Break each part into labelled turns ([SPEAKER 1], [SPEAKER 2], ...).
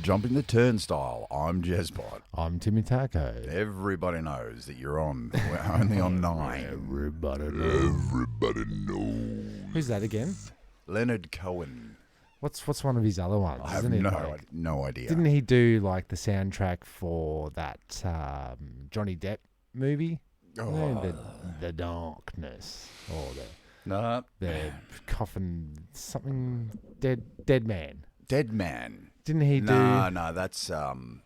[SPEAKER 1] Jumping the Turnstile. I'm Jezbot.
[SPEAKER 2] I'm Timmy Taco.
[SPEAKER 1] Everybody knows that you're on. We're only on 9.
[SPEAKER 2] Everybody knows.
[SPEAKER 1] Everybody knows.
[SPEAKER 2] Who's that again?
[SPEAKER 1] Leonard Cohen.
[SPEAKER 2] What's one of his other ones?
[SPEAKER 1] I have no idea.
[SPEAKER 2] Didn't he do like the soundtrack for that Johnny Depp movie?
[SPEAKER 1] Oh.
[SPEAKER 2] The Darkness or
[SPEAKER 1] No.
[SPEAKER 2] the coffin something dead man.
[SPEAKER 1] Dead Man.
[SPEAKER 2] Didn't he do?
[SPEAKER 1] No, that's the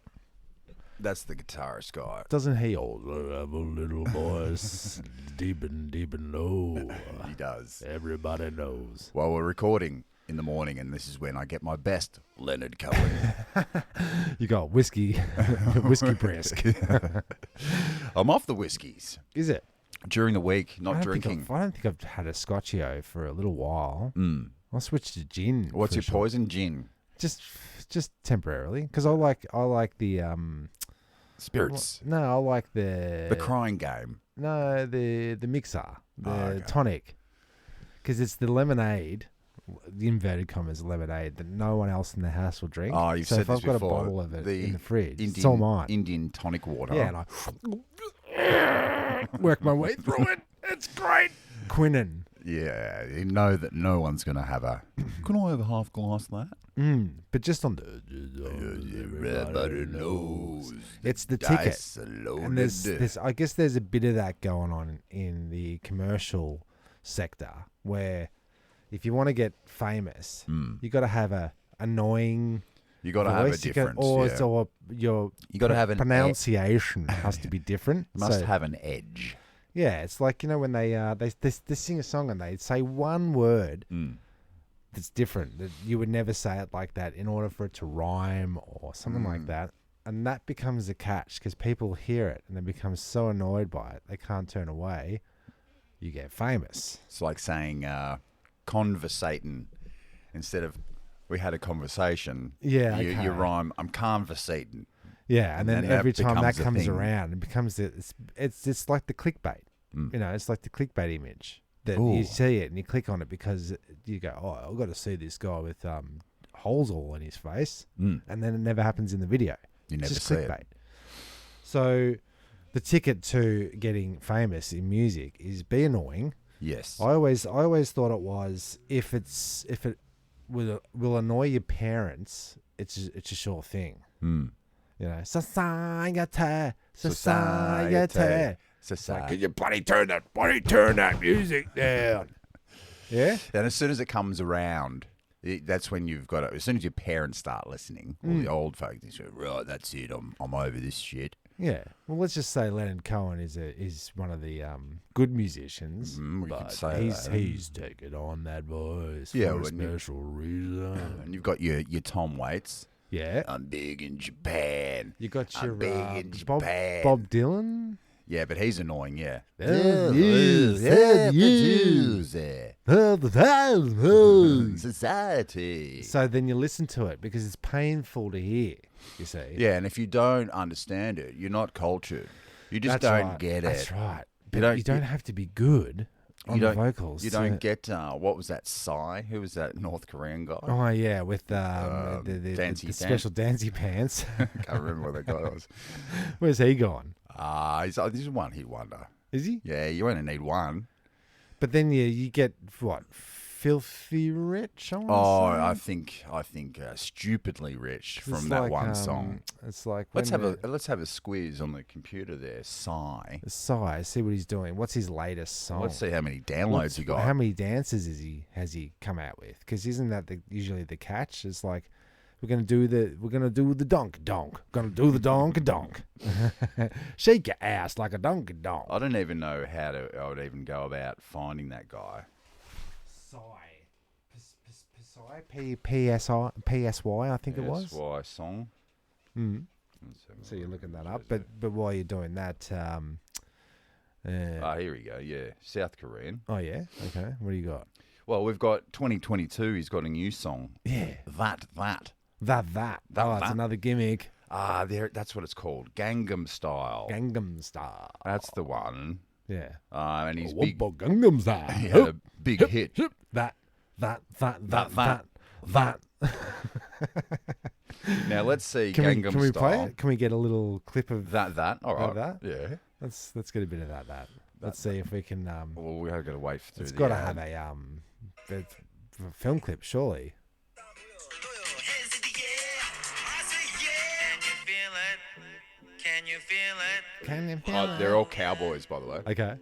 [SPEAKER 1] guitarist guy.
[SPEAKER 2] Doesn't he also have a little voice deep and low?
[SPEAKER 1] He does.
[SPEAKER 2] Everybody knows.
[SPEAKER 1] Well, we're recording in the morning, and this is when I get my best Leonard Cohen.
[SPEAKER 2] You got whiskey brisk.
[SPEAKER 1] I'm off the whiskies.
[SPEAKER 2] Is it?
[SPEAKER 1] During the week, not
[SPEAKER 2] I
[SPEAKER 1] drinking.
[SPEAKER 2] don't think I've had a Scotchio for a little while.
[SPEAKER 1] Mm.
[SPEAKER 2] I'll switch to gin.
[SPEAKER 1] What's your poison? Gin.
[SPEAKER 2] Just temporarily, because I like the
[SPEAKER 1] Spirits.
[SPEAKER 2] No, I like the
[SPEAKER 1] Crying Game.
[SPEAKER 2] No, the mixer, the
[SPEAKER 1] okay.
[SPEAKER 2] tonic, because it's the lemonade, the inverted commas lemonade that no one else in the house will drink.
[SPEAKER 1] Oh, you've
[SPEAKER 2] so
[SPEAKER 1] said
[SPEAKER 2] if
[SPEAKER 1] this
[SPEAKER 2] I've got
[SPEAKER 1] before.
[SPEAKER 2] a bottle of it in the fridge,
[SPEAKER 1] Indian,
[SPEAKER 2] it's all mine.
[SPEAKER 1] Indian tonic water.
[SPEAKER 2] Yeah, and I work my way through it. It's great. Quinine.
[SPEAKER 1] Yeah, you know that no one's going to have a... Can I have a half glass of that?
[SPEAKER 2] But just on the...
[SPEAKER 1] Everybody knows.
[SPEAKER 2] It's the ticket.
[SPEAKER 1] Dice are loaded.
[SPEAKER 2] And there's, I guess there's a bit of that going on in the commercial sector where if you want to get famous, you got to have a annoying...
[SPEAKER 1] You got to have a difference.
[SPEAKER 2] Or your
[SPEAKER 1] you got to have an
[SPEAKER 2] pronunciation has to be different.
[SPEAKER 1] You must have an edge.
[SPEAKER 2] Yeah, it's like, you know, when they sing a song and they say one word that's different, that you would never say it like that in order for it to rhyme or something like that. And that becomes a catch because people hear it and they become so annoyed by it, they can't turn away. You get famous.
[SPEAKER 1] It's like saying conversating instead of we had a conversation.
[SPEAKER 2] Yeah,
[SPEAKER 1] you rhyme, I'm conversating.
[SPEAKER 2] Yeah, and then every time that comes around, it becomes it's like the clickbait. You know, it's like the clickbait image that you see it and you click on it because you go, oh, I've got to see this guy with holes all in his face, and then it never happens in the video.
[SPEAKER 1] You never
[SPEAKER 2] it's just
[SPEAKER 1] see
[SPEAKER 2] clickbait.
[SPEAKER 1] it. So
[SPEAKER 2] the ticket to getting famous in music is be annoying.
[SPEAKER 1] Yes,
[SPEAKER 2] I always thought it was if it will annoy your parents, it's a sure thing. You know, society. Like, can you bloody turn that music down? Yeah.
[SPEAKER 1] And as soon as it comes around, that's when you've got it. As soon as your parents start listening, all the old folks, they say, right, that's it. I'm over this shit.
[SPEAKER 2] Yeah. Well, let's just say Leonard Cohen is one of the good musicians.
[SPEAKER 1] We could say
[SPEAKER 2] he's taken on that voice for a special reason.
[SPEAKER 1] And you've got your Tom Waits.
[SPEAKER 2] Yeah.
[SPEAKER 1] I'm big in Japan.
[SPEAKER 2] You got your
[SPEAKER 1] Bob
[SPEAKER 2] Dylan.
[SPEAKER 1] Yeah, but he's annoying, yeah. Society.
[SPEAKER 2] So then you listen to it because it's painful to hear, you see.
[SPEAKER 1] Yeah, and if you don't understand it, you're not cultured. You just don't get it.
[SPEAKER 2] That's right. But you don't have to be good on the vocals.
[SPEAKER 1] You don't get, what was that, Psy? Who was that North Korean guy?
[SPEAKER 2] Oh, yeah, with the special dancey pants.
[SPEAKER 1] I can't remember what that guy was.
[SPEAKER 2] Where's he gone?
[SPEAKER 1] He's a one-hit wonder.
[SPEAKER 2] Is he?
[SPEAKER 1] Yeah, you only need one.
[SPEAKER 2] But then you get, what, filthy rich?
[SPEAKER 1] I think stupidly rich from that one song.
[SPEAKER 2] It's like
[SPEAKER 1] let's have a squiz on the computer there. Psy,
[SPEAKER 2] see what he's doing. What's his latest song?
[SPEAKER 1] Let's see how many downloads he got.
[SPEAKER 2] How many dances has he come out with? Because isn't that usually the catch? It's like we're gonna do the donk. Gonna do the donk. Shake your ass like a donk.
[SPEAKER 1] I don't even know how I would even go about finding that guy.
[SPEAKER 2] PSY, I think it was.
[SPEAKER 1] PSY song.
[SPEAKER 2] So you're looking that up, but while you're doing that,
[SPEAKER 1] here we go. Yeah, South Korean.
[SPEAKER 2] Oh yeah, okay. What do you got?
[SPEAKER 1] Well, we've got 2022. He's got a new song.
[SPEAKER 2] Yeah,
[SPEAKER 1] that.
[SPEAKER 2] Oh, it's another gimmick.
[SPEAKER 1] That's what it's called. Gangnam Style. That's the one.
[SPEAKER 2] Yeah.
[SPEAKER 1] And he's big.
[SPEAKER 2] Gangnam Style.
[SPEAKER 1] He had a big hit.
[SPEAKER 2] That.
[SPEAKER 1] Now let's see
[SPEAKER 2] Can
[SPEAKER 1] Gangnam
[SPEAKER 2] we
[SPEAKER 1] Style.
[SPEAKER 2] play it? Can we get a little clip of
[SPEAKER 1] That. All right.
[SPEAKER 2] that?
[SPEAKER 1] Yeah.
[SPEAKER 2] Let's get a bit of that. Let's see if we can.
[SPEAKER 1] Well, we have got to wait through.
[SPEAKER 2] It's
[SPEAKER 1] the
[SPEAKER 2] got to
[SPEAKER 1] ad.
[SPEAKER 2] have a film clip, surely.
[SPEAKER 3] Can you feel it?
[SPEAKER 2] Can you feel
[SPEAKER 1] Oh, they're all cowboys, by the way.
[SPEAKER 2] Okay.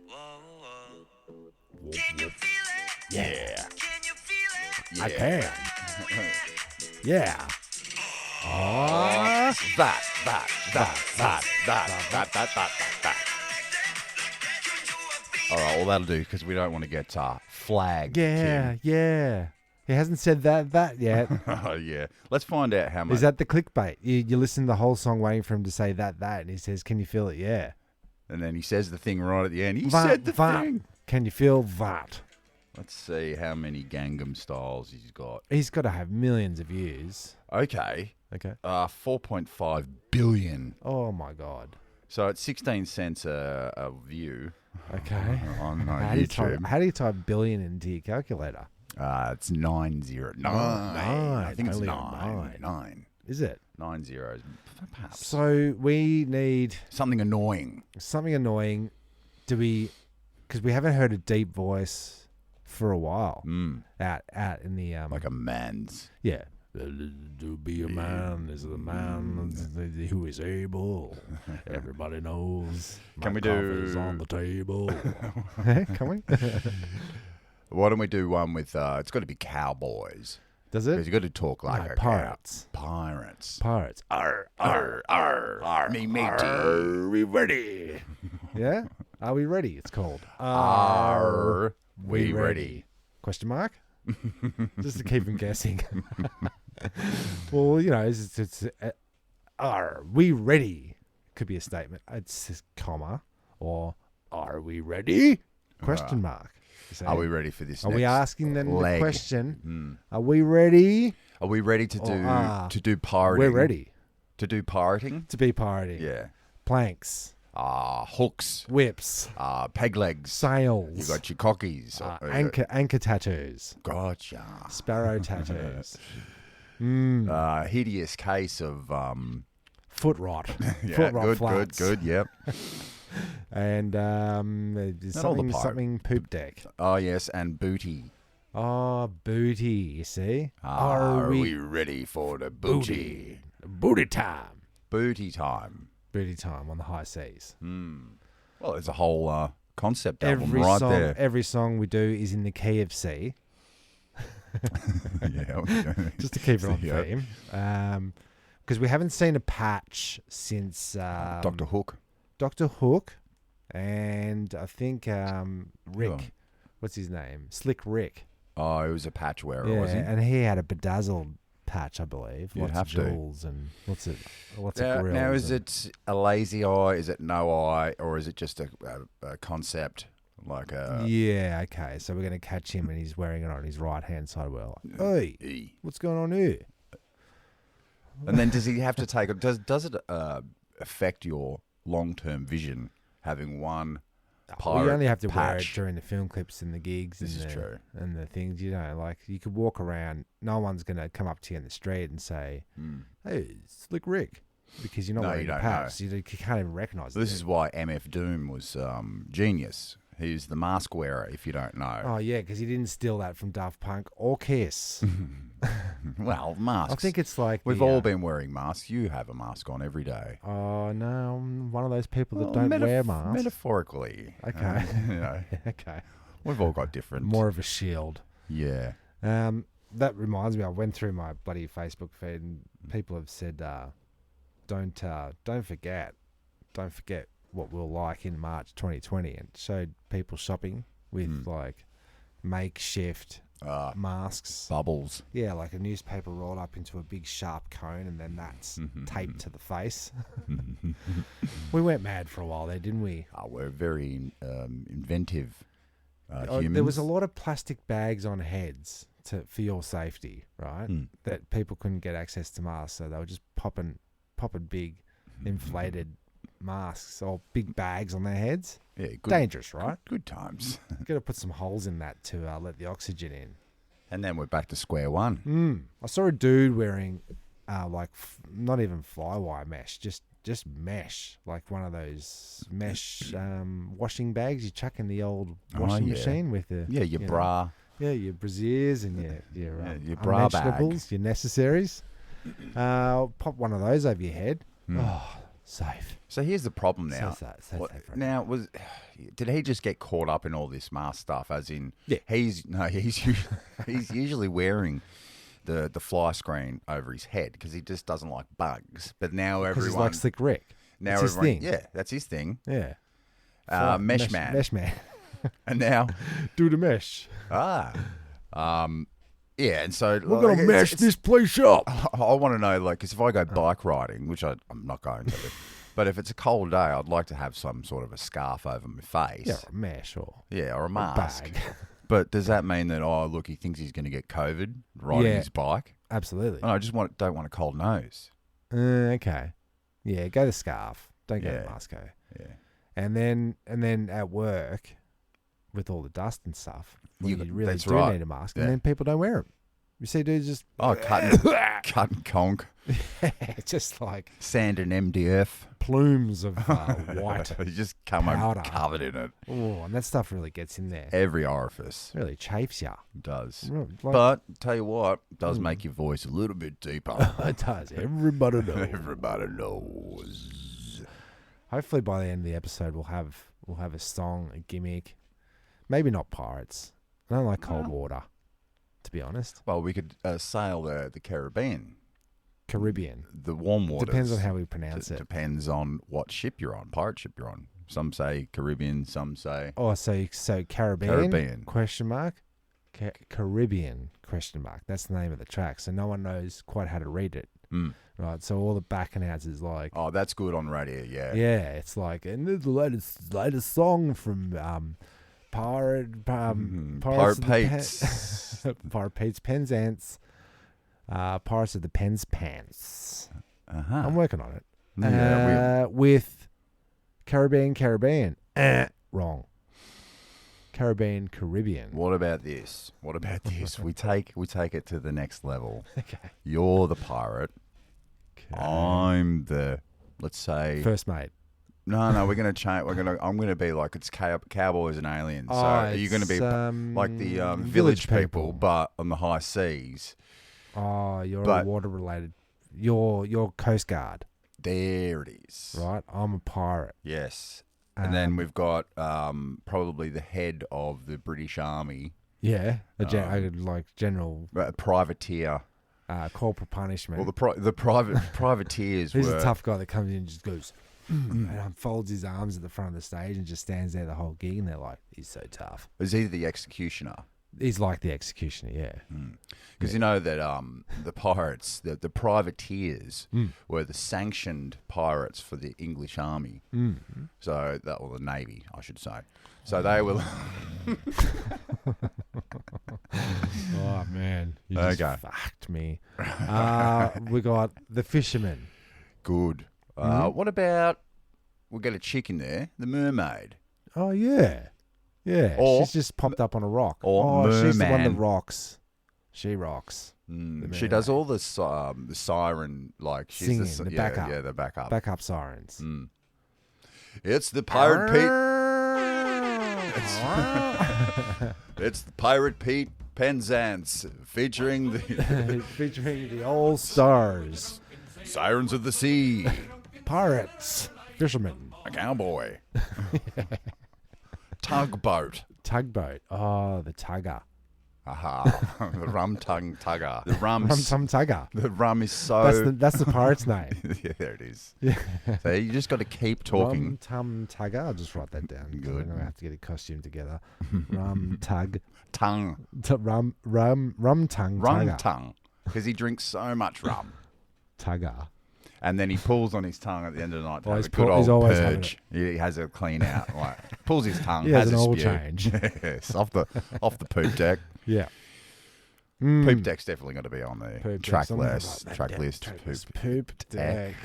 [SPEAKER 3] Can you feel it?
[SPEAKER 1] Yeah.
[SPEAKER 3] Can you feel it?
[SPEAKER 2] I can. Yeah. Oh.
[SPEAKER 1] That. All right, well, that'll do because we don't want to get flagged.
[SPEAKER 2] Yeah. Yeah. He hasn't said that yet.
[SPEAKER 1] Oh, yeah. Let's find out how much.
[SPEAKER 2] Is that the clickbait? You listen to the whole song waiting for him to say that, and he says, "Can you feel it?" Yeah.
[SPEAKER 1] And then he says the thing right at the end. He
[SPEAKER 2] That,
[SPEAKER 1] said the
[SPEAKER 2] that.
[SPEAKER 1] thing.
[SPEAKER 2] Can you feel that?
[SPEAKER 1] Let's see how many Gangnam Styles he's got.
[SPEAKER 2] He's got to have millions of views.
[SPEAKER 1] Okay.
[SPEAKER 2] Okay.
[SPEAKER 1] 4.5 billion.
[SPEAKER 2] Oh my God.
[SPEAKER 1] So it's 16 cents a view.
[SPEAKER 2] Okay.
[SPEAKER 1] On
[SPEAKER 2] How do
[SPEAKER 1] YouTube.
[SPEAKER 2] you type billion into your calculator?
[SPEAKER 1] It's 909. I think it's
[SPEAKER 2] only a
[SPEAKER 1] 9.
[SPEAKER 2] Is it?
[SPEAKER 1] 9 zeros, perhaps.
[SPEAKER 2] So we need
[SPEAKER 1] Something annoying.
[SPEAKER 2] something annoying. Because we haven't heard a deep voice for a while. Out in the
[SPEAKER 1] Like a man's.
[SPEAKER 2] yeah. To be a man is a man who is able. Everybody knows.
[SPEAKER 1] Can
[SPEAKER 2] my
[SPEAKER 1] we do-
[SPEAKER 2] coffee's on the table? Can we?
[SPEAKER 1] Why don't we do one with, it's got to be cowboys.
[SPEAKER 2] Does
[SPEAKER 1] Because
[SPEAKER 2] it?
[SPEAKER 1] you've got to talk like a
[SPEAKER 2] pirates.
[SPEAKER 1] cow. Pirates.
[SPEAKER 2] Pirates.
[SPEAKER 1] Arr, me matey.
[SPEAKER 2] Are we ready? Yeah? Are we ready? It's called.
[SPEAKER 1] Are we ready?
[SPEAKER 2] Question mark? Just to keep him guessing. Well, you know, it's are we ready? Could be a statement. It's just comma or are we ready? Question mark. You see?
[SPEAKER 1] Are we ready for this?
[SPEAKER 2] Are we
[SPEAKER 1] next
[SPEAKER 2] asking them
[SPEAKER 1] leg?
[SPEAKER 2] the question? Are we ready?
[SPEAKER 1] Are we ready to
[SPEAKER 2] Or,
[SPEAKER 1] do pirating?
[SPEAKER 2] We're ready
[SPEAKER 1] To do pirating?
[SPEAKER 2] to be pirating.
[SPEAKER 1] Yeah.
[SPEAKER 2] Planks,
[SPEAKER 1] Hooks.
[SPEAKER 2] whips,
[SPEAKER 1] Peg legs.
[SPEAKER 2] sails.
[SPEAKER 1] You got your cockies.
[SPEAKER 2] anchor tattoos,
[SPEAKER 1] Gotcha.
[SPEAKER 2] sparrow tattoos,
[SPEAKER 1] Hideous case of
[SPEAKER 2] foot rot,
[SPEAKER 1] yeah,
[SPEAKER 2] foot rot
[SPEAKER 1] good,
[SPEAKER 2] flats,
[SPEAKER 1] good, yep.
[SPEAKER 2] and there's
[SPEAKER 1] Not all the
[SPEAKER 2] something poop deck.
[SPEAKER 1] Oh yes, and booty.
[SPEAKER 2] Oh, booty! You see?
[SPEAKER 1] Are we ready for the booty?
[SPEAKER 2] Booty time!
[SPEAKER 1] Booty time.
[SPEAKER 2] Booty time on the high seas.
[SPEAKER 1] Well, there's a whole concept album
[SPEAKER 2] Every
[SPEAKER 1] right
[SPEAKER 2] song,
[SPEAKER 1] there.
[SPEAKER 2] every song we do is in the key of C,
[SPEAKER 1] Yeah.
[SPEAKER 2] just to keep it on
[SPEAKER 1] Yeah.
[SPEAKER 2] theme. Because we haven't seen a patch since
[SPEAKER 1] Dr. Hook.
[SPEAKER 2] Dr. Hook, and I think Rick.
[SPEAKER 1] Yeah.
[SPEAKER 2] What's his name? Slick Rick.
[SPEAKER 1] Oh, he was a patch wearer,
[SPEAKER 2] Yeah,
[SPEAKER 1] was he?
[SPEAKER 2] and he had a bedazzled patch, I believe.
[SPEAKER 1] You'd
[SPEAKER 2] Lots
[SPEAKER 1] have
[SPEAKER 2] of
[SPEAKER 1] to.
[SPEAKER 2] jewels and lots of grills.
[SPEAKER 1] Now, is
[SPEAKER 2] and-
[SPEAKER 1] it a lazy eye? Is it no eye? Or is it just a concept? Like a...
[SPEAKER 2] Yeah, okay. So we're going to catch him and he's wearing it on his right-hand side. Well, hey,
[SPEAKER 1] E.
[SPEAKER 2] what's going on here?
[SPEAKER 1] And then does he have to take it? Does it affect your long-term vision having one pirate
[SPEAKER 2] You only have to wear it
[SPEAKER 1] patch?
[SPEAKER 2] during the film clips and the gigs
[SPEAKER 1] This is
[SPEAKER 2] and,
[SPEAKER 1] true.
[SPEAKER 2] and the things, you know, like you could walk around. No one's going to come up to you in the street and say, hey, Slick Rick, because you're not
[SPEAKER 1] No,
[SPEAKER 2] wearing
[SPEAKER 1] you
[SPEAKER 2] a
[SPEAKER 1] don't
[SPEAKER 2] patch. You can't even recognize
[SPEAKER 1] This
[SPEAKER 2] it.
[SPEAKER 1] is why MF Doom was genius. He's the mask wearer, if you don't know.
[SPEAKER 2] Oh, yeah, because he didn't steal that from Daft Punk or Kiss.
[SPEAKER 1] Well, masks.
[SPEAKER 2] I think it's like
[SPEAKER 1] We've
[SPEAKER 2] the,
[SPEAKER 1] all been wearing masks. You have a mask on every day.
[SPEAKER 2] Oh, no, I'm one of those people that
[SPEAKER 1] Well,
[SPEAKER 2] don't wear masks.
[SPEAKER 1] Metaphorically.
[SPEAKER 2] Okay.
[SPEAKER 1] You know,
[SPEAKER 2] Okay.
[SPEAKER 1] we've all got different.
[SPEAKER 2] More of a shield.
[SPEAKER 1] Yeah.
[SPEAKER 2] That reminds me, I went through my bloody Facebook feed and people have said, don't forget what we'll like in March 2020, and showed people shopping with like makeshift masks.
[SPEAKER 1] Bubbles.
[SPEAKER 2] Yeah, like a newspaper rolled up into a big sharp cone and then that's taped to the face. We went mad for a while there, didn't we?
[SPEAKER 1] We're very inventive humans.
[SPEAKER 2] There was a lot of plastic bags on heads for your safety, right? That people couldn't get access to masks, so they were just popping big inflated masks or big bags on their heads.
[SPEAKER 1] Yeah, good,
[SPEAKER 2] Dangerous, right?
[SPEAKER 1] Good times.
[SPEAKER 2] Got to put some holes in that to let the oxygen in.
[SPEAKER 1] And then we're back to square one.
[SPEAKER 2] I saw a dude wearing not even flywire mesh, just mesh, like one of those mesh washing bags you chuck in the old washing machine with the
[SPEAKER 1] your bra.
[SPEAKER 2] Your brasiers and your
[SPEAKER 1] bra bag.
[SPEAKER 2] unmentionables, your necessaries. Pop one of those over your head. Oh, safe.
[SPEAKER 1] So here's the problem now.
[SPEAKER 2] So safe, right?
[SPEAKER 1] Now, did he just get caught up in all this mask stuff? As in,
[SPEAKER 2] Yeah.
[SPEAKER 1] he's usually wearing the fly screen over his head because he just doesn't like bugs. But now
[SPEAKER 2] Because he's
[SPEAKER 1] everyone,
[SPEAKER 2] like Slick Rick.
[SPEAKER 1] now
[SPEAKER 2] That's his
[SPEAKER 1] everyone,
[SPEAKER 2] thing.
[SPEAKER 1] yeah, that's his thing.
[SPEAKER 2] Yeah.
[SPEAKER 1] Mesh man,
[SPEAKER 2] Mesh man.
[SPEAKER 1] and now
[SPEAKER 2] Do the mesh.
[SPEAKER 1] yeah, and so
[SPEAKER 2] We're going to mesh this place up.
[SPEAKER 1] I want to know, like, because if I go bike riding, which I'm not going to, but if it's a cold day, I'd like to have some sort of a scarf over my face.
[SPEAKER 2] Yeah, or a mesh or
[SPEAKER 1] or a mask.
[SPEAKER 2] bag.
[SPEAKER 1] But does that mean that, look, he thinks he's going to get COVID riding his bike?
[SPEAKER 2] Absolutely.
[SPEAKER 1] And I just don't want a cold nose.
[SPEAKER 2] Okay. Yeah, go the scarf. Don't go the mask.
[SPEAKER 1] Yeah.
[SPEAKER 2] And then at work, with all the dust and stuff, you really
[SPEAKER 1] that's
[SPEAKER 2] do
[SPEAKER 1] right.
[SPEAKER 2] need a mask,
[SPEAKER 1] Yeah.
[SPEAKER 2] and then people don't wear them. You see dudes just
[SPEAKER 1] cut and conk,
[SPEAKER 2] just like
[SPEAKER 1] sand and MDF.
[SPEAKER 2] plumes of white
[SPEAKER 1] You just come
[SPEAKER 2] powder.
[SPEAKER 1] home covered in it.
[SPEAKER 2] Oh, and that stuff really gets in there.
[SPEAKER 1] Every orifice
[SPEAKER 2] Really chafes ya.
[SPEAKER 1] does.
[SPEAKER 2] Like,
[SPEAKER 1] But tell you what, it does make your voice a little bit deeper.
[SPEAKER 2] it does. Everybody knows.
[SPEAKER 1] Everybody knows.
[SPEAKER 2] Hopefully by the end of the episode we'll have a song, a gimmick. Maybe not pirates. I don't like cold water, to be honest.
[SPEAKER 1] Well, we could sail the Caribbean,
[SPEAKER 2] Caribbean.
[SPEAKER 1] the warm waters.
[SPEAKER 2] Depends on how we pronounce it.
[SPEAKER 1] Depends on what ship you're on, pirate ship you're on. Some say Caribbean, some say
[SPEAKER 2] Oh, so Caribbean?
[SPEAKER 1] Caribbean.
[SPEAKER 2] Question mark? Caribbean? Question mark. That's the name of the track. So no one knows quite how to read it. Right. So all the back and outs is like,
[SPEAKER 1] Oh, that's good on radio, yeah.
[SPEAKER 2] yeah, it's like, and this is the latest song from Pirate
[SPEAKER 1] Pete's.
[SPEAKER 2] Pirate Pete's Penzance. Pirates of the Pens Pants.
[SPEAKER 1] Uh-huh.
[SPEAKER 2] I'm working on it.
[SPEAKER 1] Yeah,
[SPEAKER 2] With Caribbean. Wrong. Caribbean.
[SPEAKER 1] What about this? We take it to the next level.
[SPEAKER 2] Okay.
[SPEAKER 1] You're the pirate.
[SPEAKER 2] Okay.
[SPEAKER 1] I'm the, let's say.
[SPEAKER 2] First mate.
[SPEAKER 1] No, we're gonna change. I'm gonna be like it's cowboys and aliens. So are you gonna be like the village people, but on the high seas?
[SPEAKER 2] Oh, you're all water related. You're Coast Guard.
[SPEAKER 1] There it is.
[SPEAKER 2] Right. I'm a pirate.
[SPEAKER 1] Yes. And then we've got probably the head of the British Army.
[SPEAKER 2] Yeah. Like general
[SPEAKER 1] privateer.
[SPEAKER 2] corporal punishment.
[SPEAKER 1] Well, the privateers
[SPEAKER 2] He's
[SPEAKER 1] were
[SPEAKER 2] a tough guy that comes in and just goes and unfolds his arms at the front of the stage and just stands there the whole gig, and they're like, he's so tough.
[SPEAKER 1] Is he the executioner?
[SPEAKER 2] He's like the executioner, yeah.
[SPEAKER 1] Because you know that the pirates, the privateers, were the sanctioned pirates for the English army. So the navy, I should say. So they were.
[SPEAKER 2] Oh man, you just
[SPEAKER 1] Okay.
[SPEAKER 2] fucked me. We got the fisherman.
[SPEAKER 1] Good. What about we'll get a chick in there, the mermaid.
[SPEAKER 2] Oh yeah, yeah.
[SPEAKER 1] Or-
[SPEAKER 2] she's just popped up on a rock.
[SPEAKER 1] or
[SPEAKER 2] she's the one that
[SPEAKER 1] merman.
[SPEAKER 2] rocks. She rocks.
[SPEAKER 1] She does all the siren, like she's
[SPEAKER 2] Singing,
[SPEAKER 1] the
[SPEAKER 2] the backup.
[SPEAKER 1] Yeah, the backup.
[SPEAKER 2] Backup sirens.
[SPEAKER 1] It's the pirate Pete. It's the pirate Pete Penzance featuring the
[SPEAKER 2] Featuring the all stars,
[SPEAKER 1] sirens of the sea,
[SPEAKER 2] pirates, fishermen,
[SPEAKER 1] a cowboy, tugboat.
[SPEAKER 2] tugboat. Oh, the tugger.
[SPEAKER 1] Aha, the Rum Tongue Tugger. The
[SPEAKER 2] Rum Tongue Tugger.
[SPEAKER 1] The rum is so.
[SPEAKER 2] That's the pirate's name.
[SPEAKER 1] Yeah, there it is.
[SPEAKER 2] Yeah.
[SPEAKER 1] So you just got to keep talking.
[SPEAKER 2] Rum Tongue Tugger. I'll just write that down.
[SPEAKER 1] Good.
[SPEAKER 2] I'm gonna have to get a costume together. Rum Tug.
[SPEAKER 1] Tongue.
[SPEAKER 2] Rum Tongue
[SPEAKER 1] Rum
[SPEAKER 2] Tugger.
[SPEAKER 1] tongue. Because he drinks so much rum.
[SPEAKER 2] Tugger.
[SPEAKER 1] And then he pulls on his tongue at the end of the night to
[SPEAKER 2] Oh,
[SPEAKER 1] have
[SPEAKER 2] he's
[SPEAKER 1] a good
[SPEAKER 2] he's
[SPEAKER 1] old
[SPEAKER 2] always having
[SPEAKER 1] purge. He has a clean out. Like pulls his tongue,
[SPEAKER 2] He has
[SPEAKER 1] has
[SPEAKER 2] an
[SPEAKER 1] a
[SPEAKER 2] oil
[SPEAKER 1] spew.
[SPEAKER 2] change.
[SPEAKER 1] Yes, off the poop deck.
[SPEAKER 2] Yeah.
[SPEAKER 1] Poop deck's definitely got to be on the
[SPEAKER 2] Poop
[SPEAKER 1] track
[SPEAKER 2] deck's on there.
[SPEAKER 1] list.
[SPEAKER 2] Right,
[SPEAKER 1] Track
[SPEAKER 2] that
[SPEAKER 1] list.
[SPEAKER 2] track
[SPEAKER 1] Poop.
[SPEAKER 2] list. Poop deck.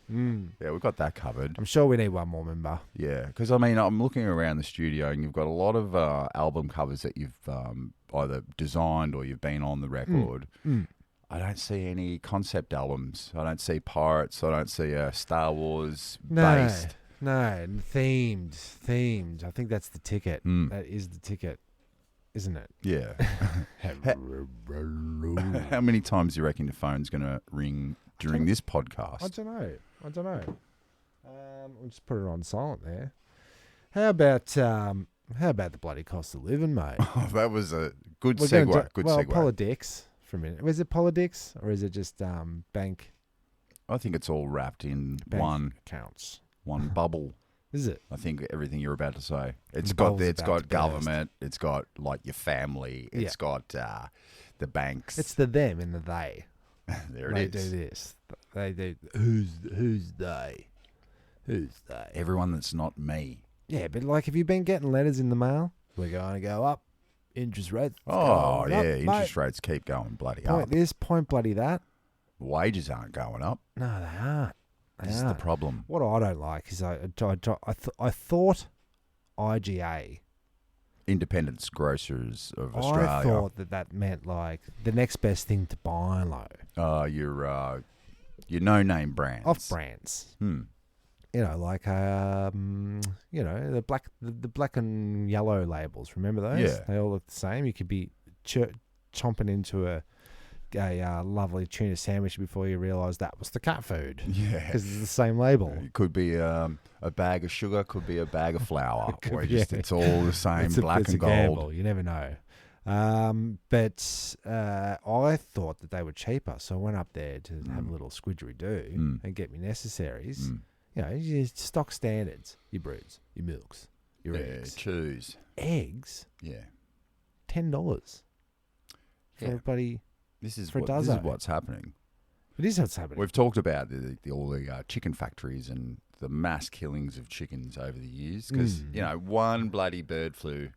[SPEAKER 1] Yeah, we've got that covered.
[SPEAKER 2] I'm sure we need one more member.
[SPEAKER 1] Yeah, because I mean, I'm looking around the studio and you've got a lot of album covers that you've either designed or you've been on the record. I don't see any concept albums. I don't see pirates. I don't see Star Wars based.
[SPEAKER 2] No, themed. I think that's the ticket. That is the ticket, isn't it?
[SPEAKER 1] Yeah. How many times do you reckon your phone's going to ring during this podcast?
[SPEAKER 2] I don't know. We'll just put it on silent there. How about the bloody cost of living, mate?
[SPEAKER 1] Oh, that was a good
[SPEAKER 2] We're
[SPEAKER 1] segue.
[SPEAKER 2] gonna
[SPEAKER 1] Good
[SPEAKER 2] well,
[SPEAKER 1] segue.
[SPEAKER 2] politics for a minute. Was it politics or is it just bank
[SPEAKER 1] I think it's all wrapped in
[SPEAKER 2] bank accounts?
[SPEAKER 1] one bubble.
[SPEAKER 2] Is it?
[SPEAKER 1] I think everything you're about to say. It's
[SPEAKER 2] The
[SPEAKER 1] got
[SPEAKER 2] bubble's
[SPEAKER 1] it's
[SPEAKER 2] about
[SPEAKER 1] got
[SPEAKER 2] to
[SPEAKER 1] government. It's got like your family. It's got the banks.
[SPEAKER 2] It's the them and the they.
[SPEAKER 1] There
[SPEAKER 2] They
[SPEAKER 1] it is.
[SPEAKER 2] do this. They do. Who's they? Who's they?
[SPEAKER 1] Everyone that's not me.
[SPEAKER 2] Yeah, but like, have you been getting letters in the mail? We're going to go up. Interest rates.
[SPEAKER 1] Oh
[SPEAKER 2] going
[SPEAKER 1] yeah,
[SPEAKER 2] up,
[SPEAKER 1] interest
[SPEAKER 2] mate.
[SPEAKER 1] rates keep going bloody
[SPEAKER 2] Point
[SPEAKER 1] up.
[SPEAKER 2] this, point bloody that.
[SPEAKER 1] Wages aren't going up.
[SPEAKER 2] No, they aren't.
[SPEAKER 1] This is the problem.
[SPEAKER 2] What I don't like is I thought IGA.
[SPEAKER 1] Independence Grocers of Australia.
[SPEAKER 2] I thought that meant like the next best thing to buy low.
[SPEAKER 1] Your no-name brands.
[SPEAKER 2] Off brands. You know, like the black and yellow labels. Remember those?
[SPEAKER 1] Yeah.
[SPEAKER 2] They all look the same. You could be chomping into a lovely tuna sandwich before you realise that was the cat food.
[SPEAKER 1] Yeah.
[SPEAKER 2] Because it's the same label.
[SPEAKER 1] It could be a bag of sugar, could be a bag of flour. It's all the same,
[SPEAKER 2] It's
[SPEAKER 1] black
[SPEAKER 2] a
[SPEAKER 1] and gold.
[SPEAKER 2] gamble. You never know. But I thought that they were cheaper, so I went up there to have a little squidgery-do and get me necessaries. You know, your stock standards, your broods, your milks, your eggs.
[SPEAKER 1] Choose.
[SPEAKER 2] Eggs,
[SPEAKER 1] Yeah.
[SPEAKER 2] $10 for everybody.
[SPEAKER 1] This is
[SPEAKER 2] For a
[SPEAKER 1] this is
[SPEAKER 2] dozo.
[SPEAKER 1] what's happening.
[SPEAKER 2] It is what's happening.
[SPEAKER 1] We've talked about all the chicken factories and the mass killings of chickens over the years because one bloody bird flu.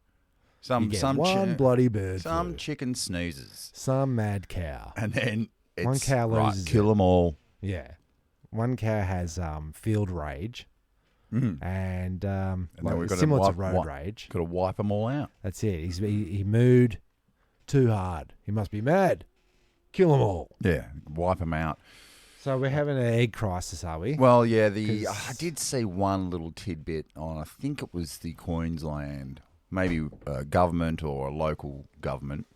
[SPEAKER 2] You get one bloody bird
[SPEAKER 1] Some
[SPEAKER 2] flu.
[SPEAKER 1] chicken snoozes,
[SPEAKER 2] Some mad cow.
[SPEAKER 1] and then it's
[SPEAKER 2] One cow
[SPEAKER 1] right,
[SPEAKER 2] loses
[SPEAKER 1] kill
[SPEAKER 2] it.
[SPEAKER 1] them all.
[SPEAKER 2] Yeah. One cow has field rage and
[SPEAKER 1] then we've got to
[SPEAKER 2] similar to
[SPEAKER 1] wipe-
[SPEAKER 2] road rage.
[SPEAKER 1] Got to wipe them all out.
[SPEAKER 2] That's it. He mooed too hard. He must be mad. Kill them all.
[SPEAKER 1] Yeah, wipe them out.
[SPEAKER 2] So we're having an egg crisis, are we?
[SPEAKER 1] Well, yeah,
[SPEAKER 2] 'Cause-
[SPEAKER 1] I did see one little tidbit on, I think it was the Queensland, maybe government or a local government,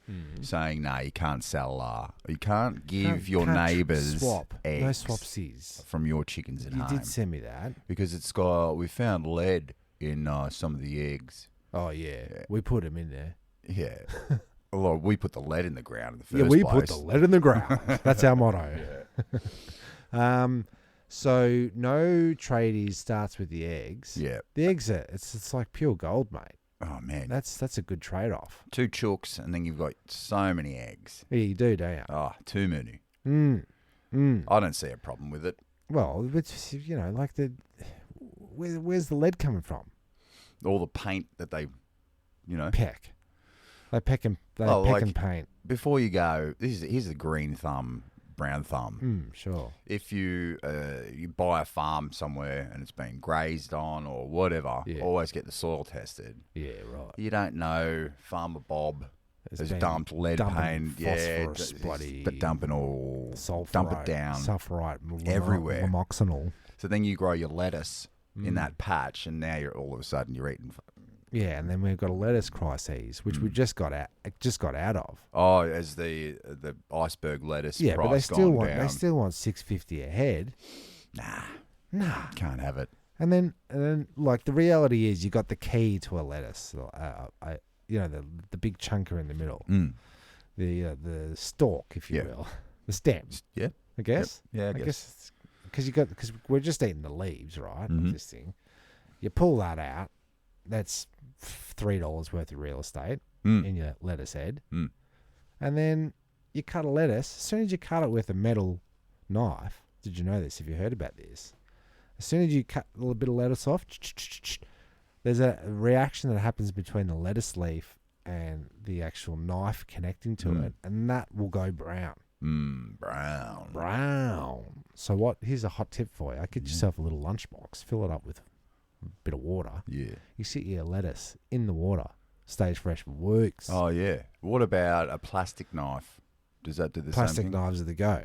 [SPEAKER 1] saying, no, you can't sell, you can't give your
[SPEAKER 2] Can't
[SPEAKER 1] neighbours
[SPEAKER 2] swap.
[SPEAKER 1] eggs
[SPEAKER 2] No swapsies.
[SPEAKER 1] from your chickens at
[SPEAKER 2] You
[SPEAKER 1] home.
[SPEAKER 2] did send me that.
[SPEAKER 1] Because we found lead in some of the eggs.
[SPEAKER 2] Oh, yeah. We put them in there.
[SPEAKER 1] Yeah. Well, we put the lead in the ground in the first
[SPEAKER 2] Yeah, we
[SPEAKER 1] place.
[SPEAKER 2] put the lead in the ground. That's our motto. So no tradies starts with the eggs.
[SPEAKER 1] Yeah.
[SPEAKER 2] The eggs are it's like pure gold, mate.
[SPEAKER 1] Oh, man.
[SPEAKER 2] That's a good trade off.
[SPEAKER 1] 2 chooks, and then you've got so many eggs.
[SPEAKER 2] Yeah, you do, don't you?
[SPEAKER 1] Oh, too many.
[SPEAKER 2] Mm.
[SPEAKER 1] I don't see a problem with it.
[SPEAKER 2] Well, it's, like where's the lead coming from?
[SPEAKER 1] All the paint that they,
[SPEAKER 2] Peck. They peck and paint.
[SPEAKER 1] before you go, here's the green thumb, brown thumb.
[SPEAKER 2] Sure.
[SPEAKER 1] If you buy a farm somewhere and it's been grazed on or whatever, always get the soil tested.
[SPEAKER 2] Yeah, right.
[SPEAKER 1] You don't know Farmer Bob has
[SPEAKER 2] been
[SPEAKER 1] dumped lead
[SPEAKER 2] dumping
[SPEAKER 1] paint,
[SPEAKER 2] phosphorus, bloody
[SPEAKER 1] but dumping all
[SPEAKER 2] sulfurite,
[SPEAKER 1] dump it down
[SPEAKER 2] sulfurite,
[SPEAKER 1] everywhere.
[SPEAKER 2] Lamoxanol.
[SPEAKER 1] So then you grow your lettuce in that patch, and now all of a sudden you're eating.
[SPEAKER 2] Yeah, and then we've got a lettuce crisis, which we just got out of.
[SPEAKER 1] Oh, as the iceberg lettuce
[SPEAKER 2] Yeah,
[SPEAKER 1] price
[SPEAKER 2] but they still
[SPEAKER 1] gone down.
[SPEAKER 2] want $6.50 a head. Nah.
[SPEAKER 1] Can't have it.
[SPEAKER 2] And then like the reality is, you got the key to a lettuce. The big chunker in the middle, the stalk, if you will, the stem.
[SPEAKER 1] Yeah,
[SPEAKER 2] I guess.
[SPEAKER 1] Yep. Yeah, I guess.
[SPEAKER 2] Because we're just eating the leaves, right? Of this thing. You pull that out. That's $3 worth of real estate in your lettuce head. And then you cut a lettuce. As soon as you cut it with a metal knife, did you know this? Have you heard about this? As soon as you cut a little bit of lettuce off, there's a reaction that happens between the lettuce leaf and the actual knife connecting to it, and that will go brown. Brown. So here's a hot tip for you. Get yourself a little lunchbox, fill it up with a bit of water.
[SPEAKER 1] Yeah.
[SPEAKER 2] You sit your lettuce in the water, stays fresh for weeks.
[SPEAKER 1] Oh, yeah. What about a plastic knife? Does that do the
[SPEAKER 2] Plastic
[SPEAKER 1] same thing?
[SPEAKER 2] knives are the go.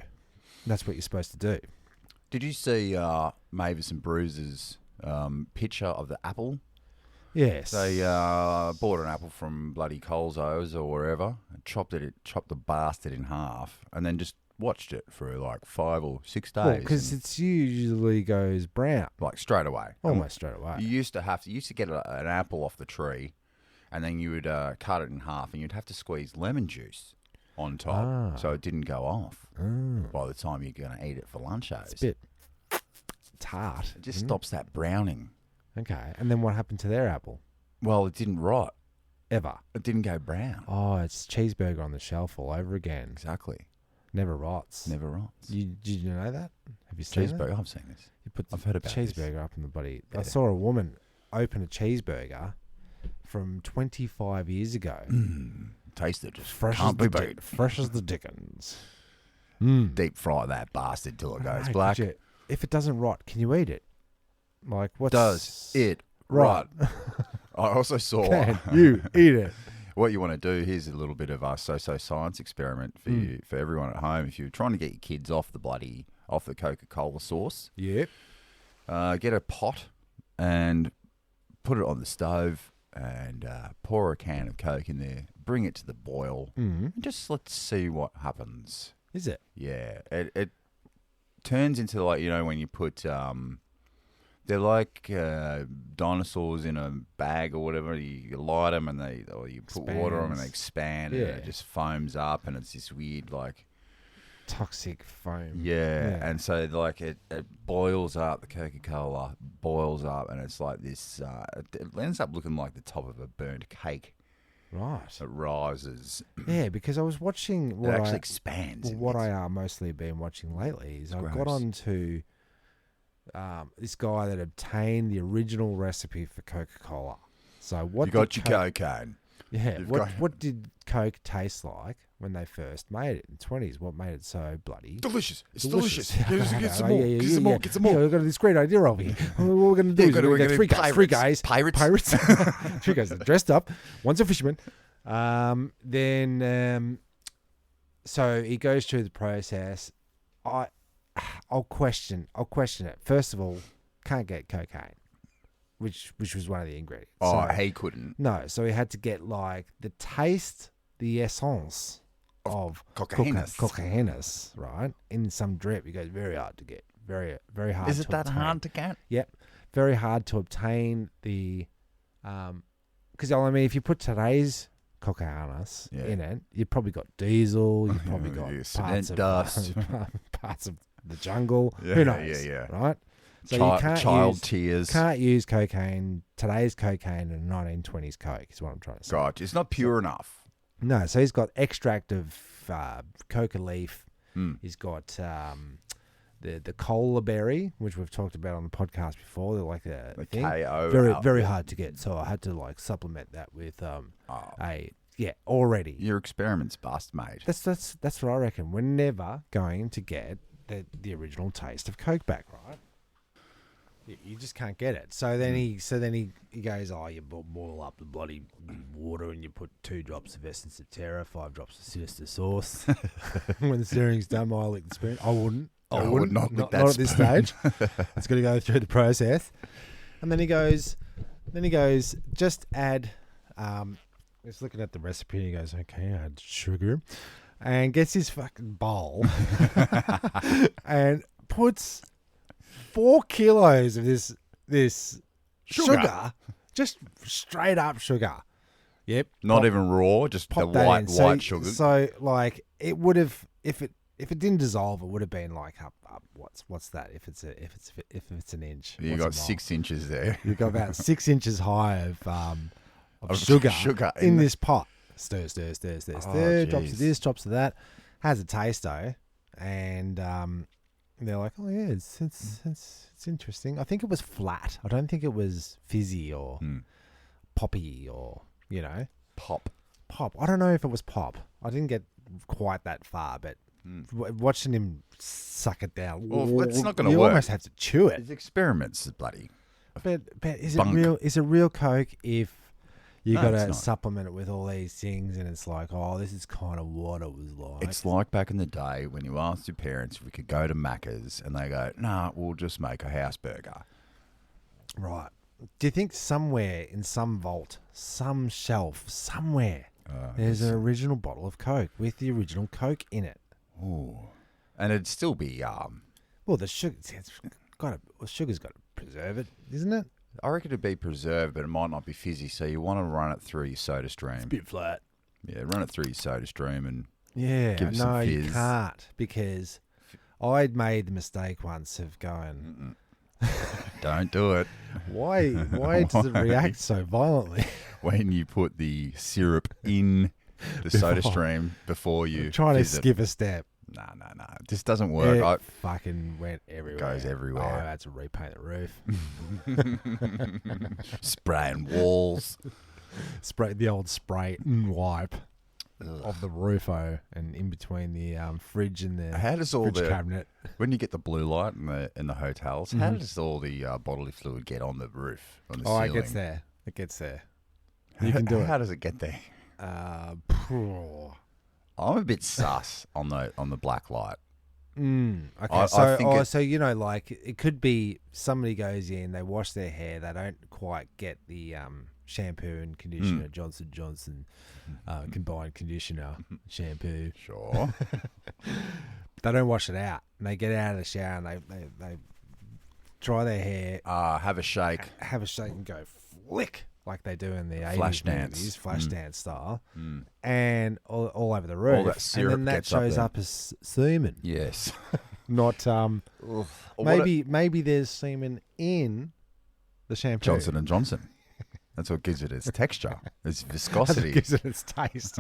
[SPEAKER 2] That's what you're supposed to do.
[SPEAKER 1] Did you see Mavis and Bruce's picture of the apple?
[SPEAKER 2] Yes.
[SPEAKER 1] They bought an apple from bloody Colzo's or wherever, and chopped the bastard in half, and then just watched it for like 5 or 6 days.
[SPEAKER 2] Because it usually goes brown.
[SPEAKER 1] like straight away.
[SPEAKER 2] Almost straight away.
[SPEAKER 1] You used to get an apple off the tree, and then you would cut it in half, and you'd have to squeeze lemon juice on top, so it didn't go off by the time you're going to eat it for lunchos.
[SPEAKER 2] It's a bit tart.
[SPEAKER 1] It just stops that browning.
[SPEAKER 2] Okay. And then what happened to their apple?
[SPEAKER 1] Well, it didn't rot.
[SPEAKER 2] Ever.
[SPEAKER 1] It didn't go brown.
[SPEAKER 2] Oh, it's cheeseburger on the shelf all over again.
[SPEAKER 1] Exactly.
[SPEAKER 2] Never rots.
[SPEAKER 1] Never rots.
[SPEAKER 2] Did you know that? Have you seen
[SPEAKER 1] Cheeseburger.
[SPEAKER 2] that?
[SPEAKER 1] I've seen this.
[SPEAKER 2] You put the
[SPEAKER 1] I've heard about this.
[SPEAKER 2] cheeseburger up in the body.
[SPEAKER 1] Yeah.
[SPEAKER 2] I saw a woman open a cheeseburger from 25 years ago.
[SPEAKER 1] Taste it. Just
[SPEAKER 2] Fresh
[SPEAKER 1] can't
[SPEAKER 2] as
[SPEAKER 1] be
[SPEAKER 2] the
[SPEAKER 1] beat.
[SPEAKER 2] fresh as the dickens.
[SPEAKER 1] Deep fry that bastard till it goes
[SPEAKER 2] Hey,
[SPEAKER 1] black.
[SPEAKER 2] if it doesn't rot, can you eat it? Like what
[SPEAKER 1] Does it rot? I also saw
[SPEAKER 2] Can you eat it?
[SPEAKER 1] what you want to do. Here's a little bit of a science experiment for you, for everyone at home. If you're trying to get your kids off the Coca-Cola sauce,
[SPEAKER 2] Yep.
[SPEAKER 1] get a pot and put it on the stove and pour a can of Coke in there. Bring it to the boil. And just let's see what happens.
[SPEAKER 2] Is it?
[SPEAKER 1] Yeah, it turns into like, you know, when you put they're like dinosaurs in a bag or whatever. You light them and you put water on them and they expand and it just foams up and it's this weird like
[SPEAKER 2] Toxic foam.
[SPEAKER 1] yeah. And so like it boils up. The Coca-Cola boils up and it's like this. It ends up looking like the top of a burnt cake.
[SPEAKER 2] Right.
[SPEAKER 1] It rises.
[SPEAKER 2] Yeah, because I was watching
[SPEAKER 1] It
[SPEAKER 2] what
[SPEAKER 1] actually expands.
[SPEAKER 2] what I mostly been watching lately is I got
[SPEAKER 1] gross.
[SPEAKER 2] on to this guy that obtained the original recipe for Coca-Cola. So what
[SPEAKER 1] You got
[SPEAKER 2] did
[SPEAKER 1] your cocaine.
[SPEAKER 2] Yeah.
[SPEAKER 1] You've
[SPEAKER 2] What
[SPEAKER 1] got-
[SPEAKER 2] what did Coke taste like when they first made it in the 20s? What made it so bloody
[SPEAKER 1] Delicious. It's delicious. Get some
[SPEAKER 2] Yeah,
[SPEAKER 1] more.
[SPEAKER 2] yeah,
[SPEAKER 1] Get
[SPEAKER 2] yeah,
[SPEAKER 1] some
[SPEAKER 2] yeah.
[SPEAKER 1] more. Get some more.
[SPEAKER 2] Yeah, we've got this great idea over here. What we're going to do is
[SPEAKER 1] we're
[SPEAKER 2] we're going to
[SPEAKER 1] gonna
[SPEAKER 2] get
[SPEAKER 1] be
[SPEAKER 2] three guys.
[SPEAKER 1] pirates.
[SPEAKER 2] Pirates. Three guys that are dressed up. One's a fisherman. So he goes through the process. I'll question it. First of all, can't get cocaine, which was one of the ingredients.
[SPEAKER 1] Oh,
[SPEAKER 2] So-
[SPEAKER 1] he couldn't.
[SPEAKER 2] no, so he had to get like the taste, the essence of cocainous, right? In some drip. He goes, very hard to get. Very, very hard
[SPEAKER 1] Is
[SPEAKER 2] to
[SPEAKER 1] it that
[SPEAKER 2] obtain.
[SPEAKER 1] hard to get?
[SPEAKER 2] Yep. Very hard to obtain the because I mean if you put today's cocainous in it, you've probably got diesel, you've probably got
[SPEAKER 1] Yeah,
[SPEAKER 2] parts
[SPEAKER 1] cement
[SPEAKER 2] of
[SPEAKER 1] dust.
[SPEAKER 2] parts of the jungle.
[SPEAKER 1] Yeah,
[SPEAKER 2] Who knows?
[SPEAKER 1] yeah.
[SPEAKER 2] Right? So
[SPEAKER 1] Child tears.
[SPEAKER 2] can't use cocaine, today's cocaine and 1920s coke is what I'm trying to say.
[SPEAKER 1] Gotcha. It's not pure enough.
[SPEAKER 2] No, so he's got extract of coca leaf.
[SPEAKER 1] Mm.
[SPEAKER 2] He's got the cola berry, which we've talked about on the podcast before. They're like a
[SPEAKER 1] The
[SPEAKER 2] thing.
[SPEAKER 1] KO.
[SPEAKER 2] Very hard to get. So I had to like supplement that with already.
[SPEAKER 1] Your experiment's bust, mate.
[SPEAKER 2] That's what I reckon. We're never going to get the original taste of Coke back, right? You just can't get it. So then he goes, oh, you boil up the bloody water and you put 2 drops of essence of terror, 5 drops of sinister sauce. When the stirring's done, I lick the spoon. I wouldn't.
[SPEAKER 1] I would not lick that
[SPEAKER 2] not at this
[SPEAKER 1] spoon.
[SPEAKER 2] stage. It's got to go through the process. And then he goes, just add. He's looking at the recipe and he goes, okay, add sugar, and gets his fucking bowl and puts 4 kilos of this sugar, just straight up sugar. Yep.
[SPEAKER 1] Not even raw, just the
[SPEAKER 2] Pop that in.
[SPEAKER 1] white sugar.
[SPEAKER 2] So like it would have if it didn't dissolve, it would have been like up. What's that? If it's an inch,
[SPEAKER 1] You
[SPEAKER 2] what's a
[SPEAKER 1] got
[SPEAKER 2] mile?
[SPEAKER 1] 6 inches there.
[SPEAKER 2] You've got about 6 inches high of sugar in this pot. Stir. Drops of this, drops of that. Has a taste though, and they're like, oh yeah, it's interesting. I think it was flat. I don't think it was fizzy or poppy or
[SPEAKER 1] Pop.
[SPEAKER 2] I don't know if it was pop. I didn't get quite that far, but watching him suck it down,
[SPEAKER 1] Well, it's not gonna
[SPEAKER 2] you
[SPEAKER 1] work.
[SPEAKER 2] almost have to chew it.
[SPEAKER 1] It's experiments, bloody.
[SPEAKER 2] But is
[SPEAKER 1] Bunk.
[SPEAKER 2] it real? Is it real Coke if You
[SPEAKER 1] No,
[SPEAKER 2] got
[SPEAKER 1] it's
[SPEAKER 2] to
[SPEAKER 1] not.
[SPEAKER 2] supplement it with all these things, and it's like, oh, this is kind of what it was like.
[SPEAKER 1] It's like back in the day when you asked your parents if we could go to Macca's and they go, nah, we'll just make a house burger.
[SPEAKER 2] Right. Do you think somewhere in some vault, some shelf, somewhere, there's an original bottle of Coke with the original Coke in it?
[SPEAKER 1] Ooh. And it'd still be,
[SPEAKER 2] Well, the sugar, sugar's got to preserve it, isn't it?
[SPEAKER 1] I reckon it'd be preserved, but it might not be fizzy. So you want to run it through your soda stream.
[SPEAKER 2] Bit flat.
[SPEAKER 1] Yeah, run it through your soda stream and
[SPEAKER 2] Yeah,
[SPEAKER 1] give it some
[SPEAKER 2] no, you
[SPEAKER 1] fizz.
[SPEAKER 2] can't, because I'd made the mistake once of going,
[SPEAKER 1] don't do it.
[SPEAKER 2] why does it react so violently?
[SPEAKER 1] When you put the syrup in the soda stream before you
[SPEAKER 2] Trying to
[SPEAKER 1] fizz it.
[SPEAKER 2] skip a step.
[SPEAKER 1] No. It just doesn't work.
[SPEAKER 2] It
[SPEAKER 1] I,
[SPEAKER 2] fucking went everywhere.
[SPEAKER 1] Goes everywhere.
[SPEAKER 2] Oh, I had to repaint the roof.
[SPEAKER 1] spraying walls.
[SPEAKER 2] Spray the old spray and wipe of the roofo and in between the fridge and the
[SPEAKER 1] How does all
[SPEAKER 2] fridge
[SPEAKER 1] the
[SPEAKER 2] cabinet.
[SPEAKER 1] when you get the blue light in the hotels? How does all the bodily fluid get on the roof on the ceiling?
[SPEAKER 2] It gets there. It gets there. You can do it.
[SPEAKER 1] How does it get there?
[SPEAKER 2] Okay.
[SPEAKER 1] I'm a bit sus on the black light.
[SPEAKER 2] Okay,
[SPEAKER 1] I
[SPEAKER 2] so
[SPEAKER 1] think
[SPEAKER 2] so you know, like it could be somebody goes in, they wash their hair, they don't quite get the shampoo and conditioner, Johnson Johnson combined conditioner shampoo.
[SPEAKER 1] Sure.
[SPEAKER 2] They don't wash it out, and they get out of the shower and they dry their hair,
[SPEAKER 1] Have a shake.
[SPEAKER 2] have a shake, and go flick like they do in the 80s
[SPEAKER 1] Flash dance.
[SPEAKER 2] movies, flash dance style, and all over the roof,
[SPEAKER 1] All that syrup
[SPEAKER 2] and then that
[SPEAKER 1] gets up
[SPEAKER 2] shows
[SPEAKER 1] there.
[SPEAKER 2] up as semen.
[SPEAKER 1] Yes.
[SPEAKER 2] Not
[SPEAKER 1] What
[SPEAKER 2] maybe there's semen in the shampoo.
[SPEAKER 1] Johnson and Johnson. That's what gives it its texture, its
[SPEAKER 2] That's
[SPEAKER 1] viscosity.
[SPEAKER 2] what gives it its taste.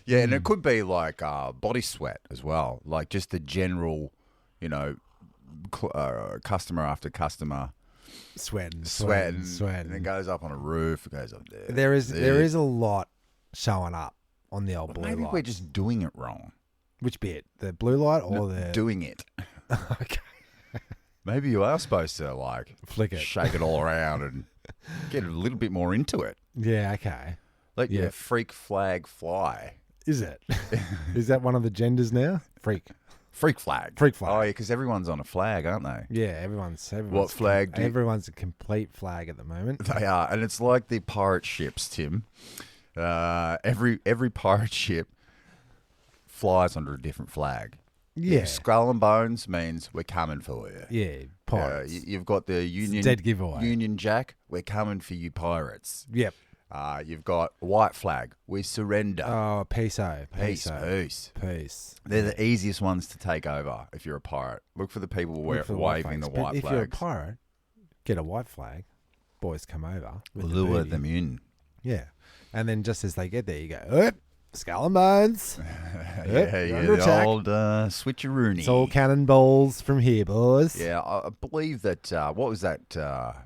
[SPEAKER 1] Yeah, and it could be like body sweat as well, like just the general, customer after customer
[SPEAKER 2] Sweating.
[SPEAKER 1] and it goes up on a roof, it goes up there.
[SPEAKER 2] There is a lot showing up on the old blue
[SPEAKER 1] Maybe
[SPEAKER 2] lights.
[SPEAKER 1] we're just doing it wrong.
[SPEAKER 2] Which bit? The blue light or the
[SPEAKER 1] Doing it.
[SPEAKER 2] okay.
[SPEAKER 1] Maybe you are supposed to like
[SPEAKER 2] Flick it.
[SPEAKER 1] shake it all around and get a little bit more into it.
[SPEAKER 2] Yeah, okay.
[SPEAKER 1] Let
[SPEAKER 2] Yeah.
[SPEAKER 1] your freak flag fly.
[SPEAKER 2] Is it? Is that one of the genders now? Freak.
[SPEAKER 1] Freak flag.
[SPEAKER 2] Freak flag.
[SPEAKER 1] Oh, yeah, because everyone's on a flag, aren't they?
[SPEAKER 2] Yeah, everyone's
[SPEAKER 1] What flag do you-
[SPEAKER 2] everyone's a complete flag at the moment.
[SPEAKER 1] They are, and it's like the pirate ships, Tim. Every pirate ship flies under a different flag.
[SPEAKER 2] Yeah.
[SPEAKER 1] Skull and Bones means we're coming for you.
[SPEAKER 2] Yeah, pirates.
[SPEAKER 1] You've got the Union
[SPEAKER 2] dead giveaway.
[SPEAKER 1] Union Jack. We're coming for you, pirates.
[SPEAKER 2] Yep.
[SPEAKER 1] You've got white flag. We surrender.
[SPEAKER 2] Oh, peace.
[SPEAKER 1] Peace.
[SPEAKER 2] Peace.
[SPEAKER 1] They're the easiest ones to take over if you're a pirate. Look for the people
[SPEAKER 2] Look for the white
[SPEAKER 1] waving the
[SPEAKER 2] flags. But
[SPEAKER 1] white
[SPEAKER 2] if you're a
[SPEAKER 1] flags.
[SPEAKER 2] pirate, get a white flag. Boys come over. With the
[SPEAKER 1] Lure
[SPEAKER 2] booty.
[SPEAKER 1] them in.
[SPEAKER 2] Yeah. And then just as they get there, you go, "Oop, skull and bones.
[SPEAKER 1] Yeah,
[SPEAKER 2] you're under
[SPEAKER 1] the
[SPEAKER 2] attack.
[SPEAKER 1] old switcheroony.
[SPEAKER 2] It's all cannonballs from here, boys."
[SPEAKER 1] Yeah, I believe that. What was that?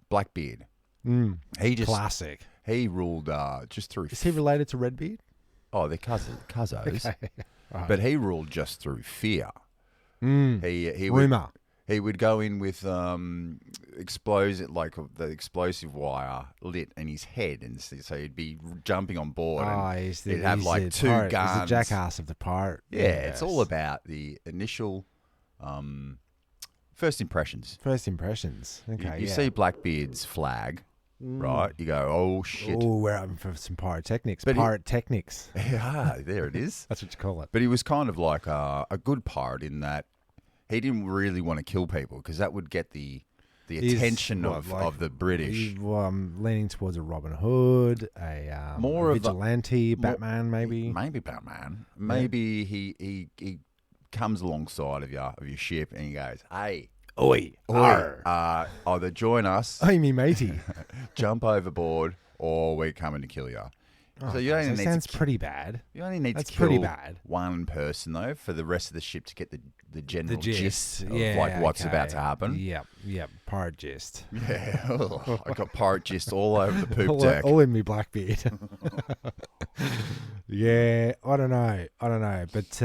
[SPEAKER 1] Blackbeard. He just
[SPEAKER 2] Classic.
[SPEAKER 1] he ruled just through.
[SPEAKER 2] Is he related to Redbeard?
[SPEAKER 1] Oh, they're cousins.
[SPEAKER 2] Okay. Right.
[SPEAKER 1] But he ruled just through fear. He
[SPEAKER 2] Rumor.
[SPEAKER 1] He would go in with explosive, like the explosive wire lit in his head, and so he'd be jumping on board. And he'd have like two
[SPEAKER 2] pirate.
[SPEAKER 1] guns.
[SPEAKER 2] He's the jackass of the pirate.
[SPEAKER 1] Yeah, it's all about the initial first impressions.
[SPEAKER 2] First impressions. Okay,
[SPEAKER 1] You see Blackbeard's flag, right? You go, oh shit!
[SPEAKER 2] Oh, we're up for some pyrotechnics.
[SPEAKER 1] But
[SPEAKER 2] Pirate techniques.
[SPEAKER 1] Yeah, there it is.
[SPEAKER 2] That's what you call it.
[SPEAKER 1] But he was kind of like a good pirate in that he didn't really want to kill people because that would get the attention of the British.
[SPEAKER 2] I'm leaning towards a Robin Hood, a
[SPEAKER 1] More
[SPEAKER 2] a
[SPEAKER 1] of a-
[SPEAKER 2] vigilante, Batman, maybe.
[SPEAKER 1] Maybe Batman. Maybe he comes alongside of your ship and he goes, "Hey,
[SPEAKER 2] Oi,
[SPEAKER 1] either join us,
[SPEAKER 2] Oi, me matey.
[SPEAKER 1] jump overboard, or we're coming to kill you." So you only
[SPEAKER 2] That
[SPEAKER 1] need
[SPEAKER 2] sounds
[SPEAKER 1] to
[SPEAKER 2] pretty bad.
[SPEAKER 1] you only need
[SPEAKER 2] That's
[SPEAKER 1] to kill
[SPEAKER 2] pretty bad.
[SPEAKER 1] one person though for the rest of the ship to get the general
[SPEAKER 2] The gist.
[SPEAKER 1] of
[SPEAKER 2] Yeah,
[SPEAKER 1] like what's
[SPEAKER 2] okay.
[SPEAKER 1] about to happen.
[SPEAKER 2] Yep. Pirate gist.
[SPEAKER 1] Yeah, I got pirate gist all over the poop deck.
[SPEAKER 2] all in me Blackbeard. Yeah, I don't know. But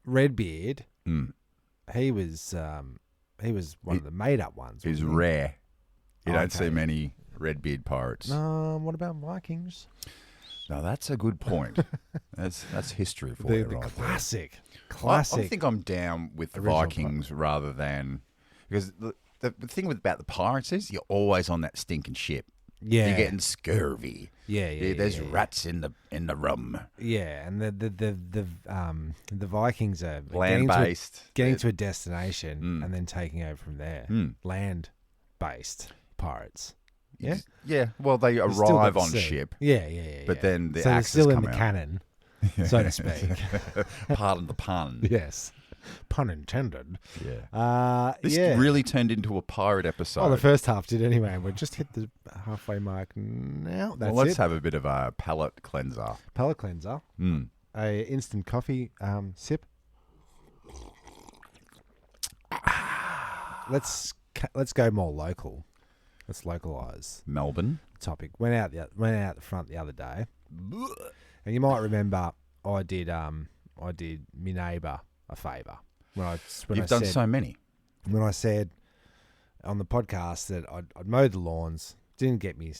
[SPEAKER 2] Redbeard, he was one of the made up ones.
[SPEAKER 1] He's
[SPEAKER 2] wasn't he?
[SPEAKER 1] rare. You don't
[SPEAKER 2] Okay.
[SPEAKER 1] see many Redbeard pirates.
[SPEAKER 2] What about Vikings?
[SPEAKER 1] Now that's a good point. That's history for
[SPEAKER 2] The
[SPEAKER 1] you, right
[SPEAKER 2] classic.
[SPEAKER 1] there.
[SPEAKER 2] Classic.
[SPEAKER 1] I think I'm down with the
[SPEAKER 2] Original
[SPEAKER 1] Vikings rather than because the thing about the pirates is you're always on that stinking ship.
[SPEAKER 2] Yeah.
[SPEAKER 1] You're getting scurvy.
[SPEAKER 2] Yeah.
[SPEAKER 1] There's rats in the rum.
[SPEAKER 2] Yeah, and the Vikings are
[SPEAKER 1] Land based.
[SPEAKER 2] getting to a destination and then taking over from there. Land based pirates. Yeah.
[SPEAKER 1] Yeah. Well, they
[SPEAKER 2] You've still got
[SPEAKER 1] arrive
[SPEAKER 2] the
[SPEAKER 1] on
[SPEAKER 2] sea.
[SPEAKER 1] ship.
[SPEAKER 2] Yeah.
[SPEAKER 1] But then the
[SPEAKER 2] so they're
[SPEAKER 1] axes
[SPEAKER 2] still in
[SPEAKER 1] come
[SPEAKER 2] the
[SPEAKER 1] out.
[SPEAKER 2] canon, so to speak.
[SPEAKER 1] Pardon the pun.
[SPEAKER 2] Yes, pun intended.
[SPEAKER 1] Yeah. This
[SPEAKER 2] yeah.
[SPEAKER 1] really turned into a pirate episode.
[SPEAKER 2] Well, the first half did anyway. We've just hit the halfway mark now. That's
[SPEAKER 1] let's
[SPEAKER 2] it.
[SPEAKER 1] have a bit of a palate cleanser.
[SPEAKER 2] Palate cleanser. A instant coffee sip. Let's go more local. Let's localize
[SPEAKER 1] Melbourne.
[SPEAKER 2] the topic. Went out the front the other day, and you might remember I did my neighbour a favour when
[SPEAKER 1] You've done so many.
[SPEAKER 2] When I said on the podcast that I'd mowed the lawns, didn't get me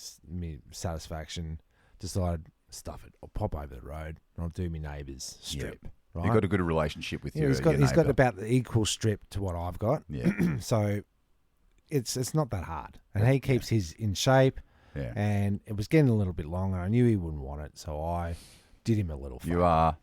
[SPEAKER 2] satisfaction, decided stuff it. I'll pop over the road and I'll do my neighbour's strip. Right?
[SPEAKER 1] You've got a good relationship with
[SPEAKER 2] Yeah,
[SPEAKER 1] your
[SPEAKER 2] he's got
[SPEAKER 1] neighbour.
[SPEAKER 2] about the equal strip to what I've got.
[SPEAKER 1] Yeah.
[SPEAKER 2] So it's not that hard, and he keeps his in shape.
[SPEAKER 1] Yeah.
[SPEAKER 2] And it was getting a little bit longer. I knew he wouldn't want it, so I did him a little favour.
[SPEAKER 1] You are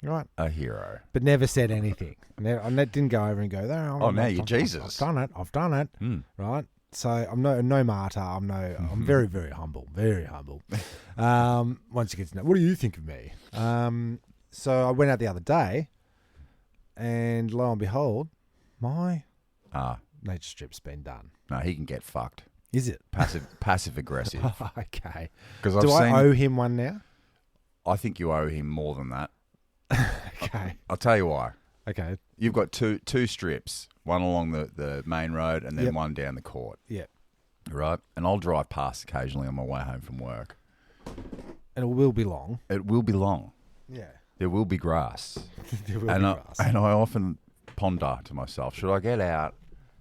[SPEAKER 2] Right,
[SPEAKER 1] a hero.
[SPEAKER 2] but never said anything. I didn't go over and go there.
[SPEAKER 1] Now you're Jesus.
[SPEAKER 2] I've done it. Right. So I'm no martyr. I'm very, very humble. Very humble. Once you get to know, what do you think of me? So I went out the other day, and lo and behold, my nature strip's been done.
[SPEAKER 1] No, he can get fucked.
[SPEAKER 2] Is it?
[SPEAKER 1] Passive aggressive.
[SPEAKER 2] Okay.
[SPEAKER 1] Because
[SPEAKER 2] Do I owe him one now?
[SPEAKER 1] I think you owe him more than that.
[SPEAKER 2] Okay.
[SPEAKER 1] I'll tell you why.
[SPEAKER 2] Okay.
[SPEAKER 1] You've got two strips, one along the main road and then one down the court.
[SPEAKER 2] Yep.
[SPEAKER 1] Right? And I'll drive past occasionally on my way home from work.
[SPEAKER 2] And it will be long.
[SPEAKER 1] It will be long.
[SPEAKER 2] Yeah.
[SPEAKER 1] There will be grass.
[SPEAKER 2] There will be grass.
[SPEAKER 1] And I often ponder to myself, should I get out,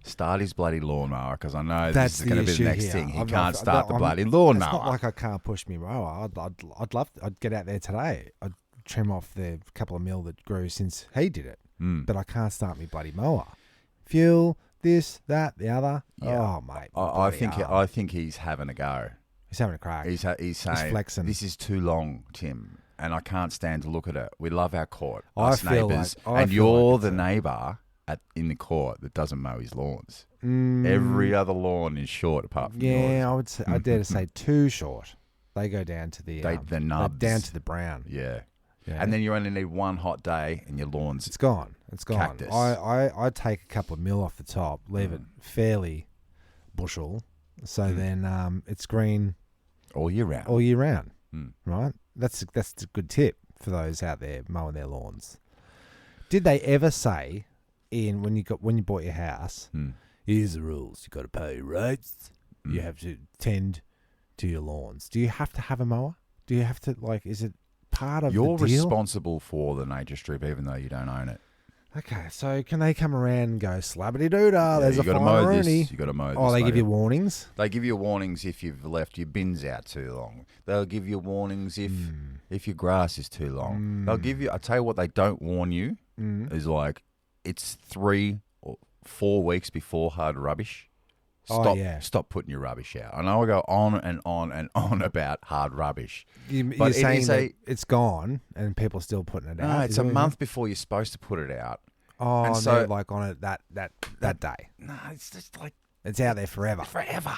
[SPEAKER 1] start his bloody lawnmower? Because I know
[SPEAKER 2] That's
[SPEAKER 1] this is going to be the next
[SPEAKER 2] here.
[SPEAKER 1] thing. He
[SPEAKER 2] I'm
[SPEAKER 1] can't
[SPEAKER 2] not-
[SPEAKER 1] start the
[SPEAKER 2] I'm-
[SPEAKER 1] bloody lawnmower.
[SPEAKER 2] It's not like I can't push me mower. I'd get out there today. I'd trim off the couple of mil that grew since he did it. But I can't start me bloody mower. Fuel, this, that, the other.
[SPEAKER 1] Yeah.
[SPEAKER 2] Oh, mate.
[SPEAKER 1] I think he's having a go.
[SPEAKER 2] He's having a crack.
[SPEAKER 1] He's saying,
[SPEAKER 2] flexing.
[SPEAKER 1] this is too long, Tim, and I can't stand to look at it. We love our court,
[SPEAKER 2] I
[SPEAKER 1] us
[SPEAKER 2] feel
[SPEAKER 1] neighbours,
[SPEAKER 2] like- I
[SPEAKER 1] and
[SPEAKER 2] feel
[SPEAKER 1] you're
[SPEAKER 2] like
[SPEAKER 1] the
[SPEAKER 2] it's
[SPEAKER 1] neighbour in the court that doesn't mow his lawns. Every other lawn is short apart from yours.
[SPEAKER 2] Yeah, I would say. I dare to say too short. They go down to the
[SPEAKER 1] The nubs.
[SPEAKER 2] down to the brown.
[SPEAKER 1] Yeah.
[SPEAKER 2] Yeah.
[SPEAKER 1] And then you only need one hot day and your lawn's
[SPEAKER 2] It's gone. It's gone.
[SPEAKER 1] Cactus.
[SPEAKER 2] I take a couple of mil off the top, leave it fairly bushel, so then it's green
[SPEAKER 1] all year round.
[SPEAKER 2] all year round. Right? That's a good tip for those out there mowing their lawns. Did they ever say when you bought your house, here's the rules, you got to pay your rates, you have to tend to your lawns. Do you have to have a mower? Do you have to is it part of
[SPEAKER 1] You're
[SPEAKER 2] the deal?
[SPEAKER 1] responsible for the nature strip even though you don't own it.
[SPEAKER 2] Okay, so can they come around and go, slabbity doodah, there's
[SPEAKER 1] you
[SPEAKER 2] a
[SPEAKER 1] got to
[SPEAKER 2] fire
[SPEAKER 1] mow
[SPEAKER 2] Rooney.
[SPEAKER 1] this. You got to mow this.
[SPEAKER 2] Oh, they give
[SPEAKER 1] later.
[SPEAKER 2] you warnings?
[SPEAKER 1] They give you warnings if you've left your bins out too long. They'll give you warnings if your grass is too long. They'll give you. I tell you what, they don't warn you is it's 3 or 4 weeks before hard rubbish. Stop putting your rubbish out. I know I go on and on and on about hard rubbish.
[SPEAKER 2] You're saying that it's gone and people are still putting it out?
[SPEAKER 1] No, it's a month before you're supposed to put it out.
[SPEAKER 2] Oh,
[SPEAKER 1] and
[SPEAKER 2] and
[SPEAKER 1] so
[SPEAKER 2] they're on it that day.
[SPEAKER 1] No, it's just
[SPEAKER 2] It's out there forever.
[SPEAKER 1] forever.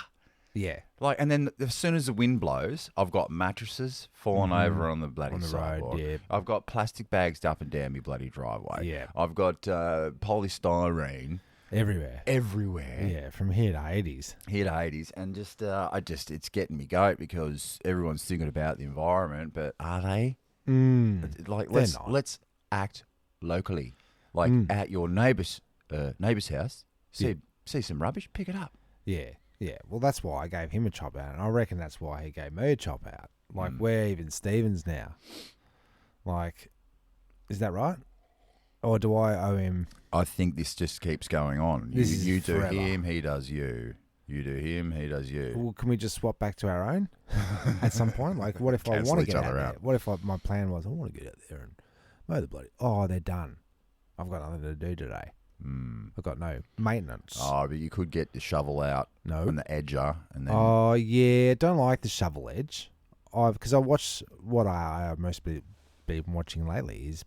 [SPEAKER 2] Yeah.
[SPEAKER 1] And then as soon as the wind blows, I've got mattresses falling over on the bloody
[SPEAKER 2] On the
[SPEAKER 1] sidewalk.
[SPEAKER 2] road, yeah.
[SPEAKER 1] I've got plastic bags up and down my bloody driveway.
[SPEAKER 2] Yeah.
[SPEAKER 1] I've got polystyrene
[SPEAKER 2] Everywhere.
[SPEAKER 1] everywhere.
[SPEAKER 2] Yeah, from here to 80s.
[SPEAKER 1] Here to 80s, and it's getting me goat because everyone's thinking about the environment, but are they?
[SPEAKER 2] not.
[SPEAKER 1] Let's act locally, at your neighbour's house. See some rubbish, pick it up.
[SPEAKER 2] Yeah, yeah. Well, that's why I gave him a chop out, and I reckon that's why he gave me a chop out. We're even Stevens now. Is that right? Or do I owe him?
[SPEAKER 1] I think this just keeps going on.
[SPEAKER 2] This is
[SPEAKER 1] You do
[SPEAKER 2] forever.
[SPEAKER 1] him, he does you. You do him, he does you.
[SPEAKER 2] Well, can we just swap back to our own at some point? Like, what if I
[SPEAKER 1] Cancel
[SPEAKER 2] want to
[SPEAKER 1] each
[SPEAKER 2] get
[SPEAKER 1] other
[SPEAKER 2] out
[SPEAKER 1] out.
[SPEAKER 2] there? What if my plan was I want to get out there and mow the bloody... Oh, they're done. I've got nothing to do today. I've got no maintenance.
[SPEAKER 1] Oh, but you could get the shovel out
[SPEAKER 2] No.
[SPEAKER 1] and the edger, and then
[SPEAKER 2] Oh, yeah. Don't like the shovel edge. Because I watch what I mostly been watching lately is,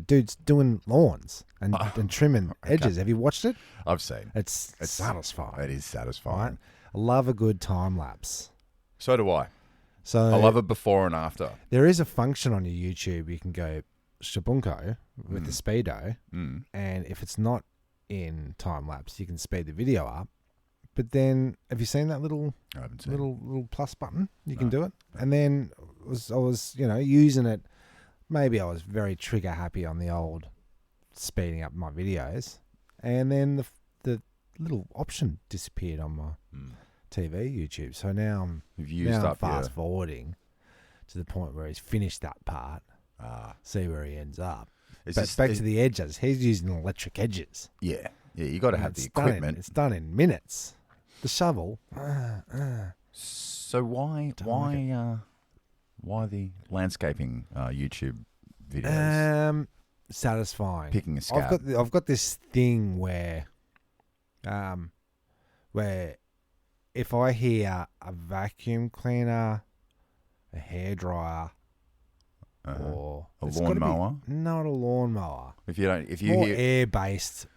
[SPEAKER 2] dudes doing lawns and trimming edges. Have you watched it?
[SPEAKER 1] I've seen.
[SPEAKER 2] It's satisfying.
[SPEAKER 1] It is satisfying.
[SPEAKER 2] Right? I love a good time lapse.
[SPEAKER 1] So do I.
[SPEAKER 2] So
[SPEAKER 1] I love it before and after.
[SPEAKER 2] there is a function on your YouTube. You can go shabunko with the speedo, and if it's not in time lapse, you can speed the video up. But then, have you seen that little
[SPEAKER 1] I haven't seen
[SPEAKER 2] little plus button? You can do it. And then I was using it. Maybe I was very trigger happy on the old speeding up my videos, and then the little option disappeared on my TV YouTube. So now
[SPEAKER 1] You've used up
[SPEAKER 2] fast forwarding to the point where he's finished that part. See where he ends up. But back to the edges. He's using electric edges.
[SPEAKER 1] Yeah. You got to have the equipment.
[SPEAKER 2] It's done in minutes. The shovel.
[SPEAKER 1] So why the landscaping YouTube videos?
[SPEAKER 2] Satisfying.
[SPEAKER 1] Picking a scab.
[SPEAKER 2] I've got this thing where if I hear a vacuum cleaner, a hairdryer, or
[SPEAKER 1] A
[SPEAKER 2] it's gotta be-
[SPEAKER 1] lawnmower?
[SPEAKER 2] not a lawnmower.
[SPEAKER 1] If you
[SPEAKER 2] More
[SPEAKER 1] hear
[SPEAKER 2] air-based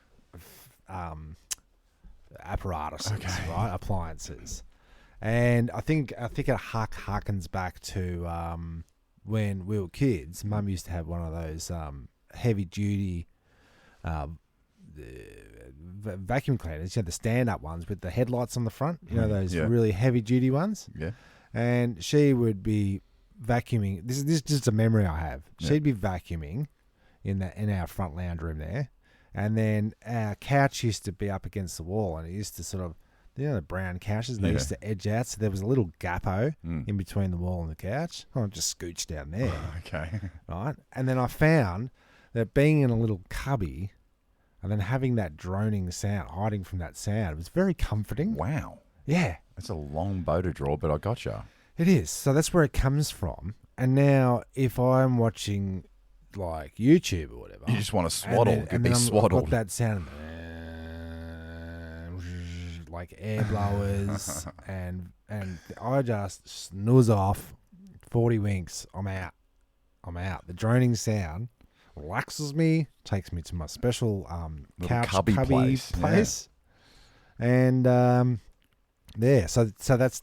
[SPEAKER 2] apparatuses, right? Appliances. And I think it harkens back to when we were kids. Mum used to have one of those heavy-duty vacuum cleaners. You had the stand-up ones with the headlights on the front. You know, those really heavy-duty ones?
[SPEAKER 1] Yeah.
[SPEAKER 2] And she would be vacuuming. This is just a memory I have. She'd be vacuuming in our front lounge room there. And then our couch used to be up against the wall, and it used to sort of, the brown couches, they used to edge out, so there was a little gapo in between the wall and the couch. I just scooched down there.
[SPEAKER 1] Okay.
[SPEAKER 2] Right? And then I found that being in a little cubby and then having that droning sound, hiding from that sound, it was very comforting.
[SPEAKER 1] Wow.
[SPEAKER 2] Yeah.
[SPEAKER 1] That's a long bow to draw, but I gotcha.
[SPEAKER 2] It is. So that's where it comes from. And now if I'm watching like YouTube or whatever,
[SPEAKER 1] You just want to swaddle.
[SPEAKER 2] and
[SPEAKER 1] Be
[SPEAKER 2] then I've
[SPEAKER 1] swaddled.
[SPEAKER 2] got that sound like air blowers and I just snooze off 40 winks. I'm out. The droning sound relaxes me, takes me to my special couch
[SPEAKER 1] cubby place.
[SPEAKER 2] And so that's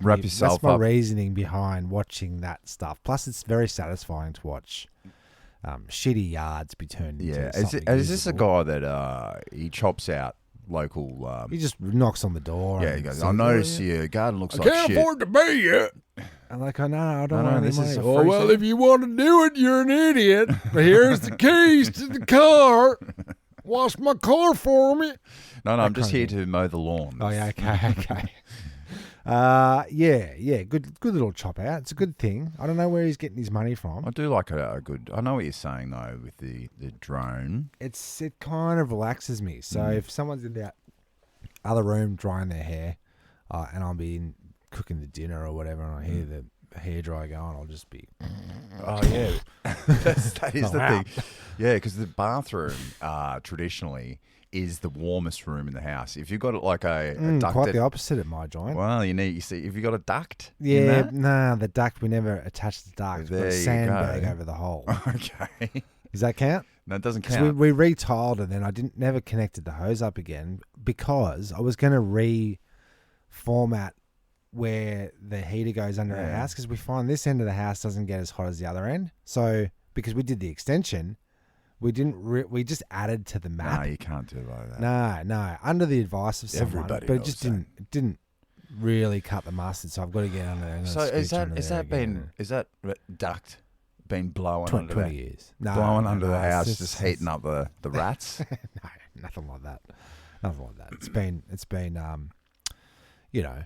[SPEAKER 1] Wrap
[SPEAKER 2] me.
[SPEAKER 1] yourself
[SPEAKER 2] That's my
[SPEAKER 1] up.
[SPEAKER 2] reasoning behind watching that stuff. Plus, it's very satisfying to watch shitty yards be turned into something
[SPEAKER 1] Is this a
[SPEAKER 2] usable.
[SPEAKER 1] guy that he chops out local?
[SPEAKER 2] He just knocks on the door.
[SPEAKER 1] He
[SPEAKER 2] and
[SPEAKER 1] goes,
[SPEAKER 2] says,
[SPEAKER 1] I notice
[SPEAKER 2] yeah.
[SPEAKER 1] your garden looks
[SPEAKER 4] I
[SPEAKER 1] like
[SPEAKER 4] can't
[SPEAKER 1] shit.
[SPEAKER 4] afford to pay you.
[SPEAKER 2] I'm like, I don't
[SPEAKER 1] No,
[SPEAKER 2] want any
[SPEAKER 1] this
[SPEAKER 2] money.
[SPEAKER 1] is a
[SPEAKER 4] Oh,
[SPEAKER 1] free
[SPEAKER 4] well,
[SPEAKER 1] thing.
[SPEAKER 4] if you want to do it, you're an idiot. But here's the keys to the car. Wash my car for me.
[SPEAKER 1] No, I'm just
[SPEAKER 2] kind
[SPEAKER 1] here
[SPEAKER 2] of
[SPEAKER 1] to mow the lawn.
[SPEAKER 2] Oh yeah, okay. Yeah. Good little chop out. It's a good thing. I don't know where he's getting his money from.
[SPEAKER 1] I do like a good. I know what you're saying though with the drone.
[SPEAKER 2] It kind of relaxes me. So if someone's in the other room drying their hair, and I'll be cooking the dinner or whatever, and I hear the hairdryer going, I'll just be.
[SPEAKER 1] Oh yeah, that is the
[SPEAKER 2] Wow.
[SPEAKER 1] thing. Yeah, because the bathroom traditionally is the warmest room in the house. If you've got like a
[SPEAKER 2] Quite
[SPEAKER 1] ducted,
[SPEAKER 2] the opposite at my joint.
[SPEAKER 1] well, you see, if you got a duct, in
[SPEAKER 2] Yeah,
[SPEAKER 1] that-
[SPEAKER 2] nah, the duct, we never attached the duct.
[SPEAKER 1] There
[SPEAKER 2] Put a
[SPEAKER 1] you
[SPEAKER 2] sandbag
[SPEAKER 1] go.
[SPEAKER 2] over the hole.
[SPEAKER 1] okay,
[SPEAKER 2] Does that count?
[SPEAKER 1] that doesn't
[SPEAKER 2] Because
[SPEAKER 1] count.
[SPEAKER 2] we retiled and then I never connected the hose up again because I was going to reformat where the heater goes under our house because we find this end of the house doesn't get as hot as the other end. So because we did the extension, we didn't. We just added to the
[SPEAKER 1] No,
[SPEAKER 2] map.
[SPEAKER 1] you can't do it like that.
[SPEAKER 2] No. Under the advice of someone,
[SPEAKER 1] Everybody
[SPEAKER 2] but it
[SPEAKER 1] knows
[SPEAKER 2] just
[SPEAKER 1] that.
[SPEAKER 2] didn't really cut the mustard. So I've got to get under there. and
[SPEAKER 1] So
[SPEAKER 2] scooch under
[SPEAKER 1] is
[SPEAKER 2] there
[SPEAKER 1] that
[SPEAKER 2] again.
[SPEAKER 1] duct been blowing
[SPEAKER 2] 20,
[SPEAKER 1] under
[SPEAKER 2] 20
[SPEAKER 1] the,
[SPEAKER 2] years? No,
[SPEAKER 1] blowing under the
[SPEAKER 2] it's
[SPEAKER 1] house, just heating up the rats?
[SPEAKER 2] No, nothing like that. Nothing like that. It's been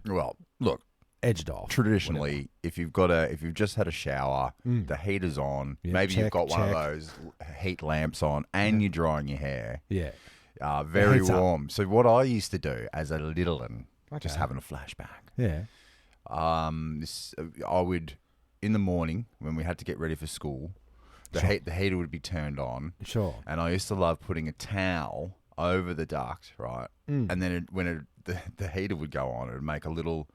[SPEAKER 1] Well, look.
[SPEAKER 2] edged off.
[SPEAKER 1] Traditionally, if you've just had a shower, the heater's on,
[SPEAKER 2] Yeah,
[SPEAKER 1] maybe you've
[SPEAKER 2] check,
[SPEAKER 1] got one of
[SPEAKER 2] check.
[SPEAKER 1] those heat lamps on, and you're drying your hair.
[SPEAKER 2] Yeah.
[SPEAKER 1] Very
[SPEAKER 2] heats up.
[SPEAKER 1] warm. So what I used to do as a little one, just
[SPEAKER 2] Okay.
[SPEAKER 1] having a flashback.
[SPEAKER 2] Yeah.
[SPEAKER 1] I would in the morning when we had to get ready for school, the heater would be turned on,
[SPEAKER 2] Sure.
[SPEAKER 1] and I used to love putting a towel over the duct, right? And then the heater would go on, it would make a little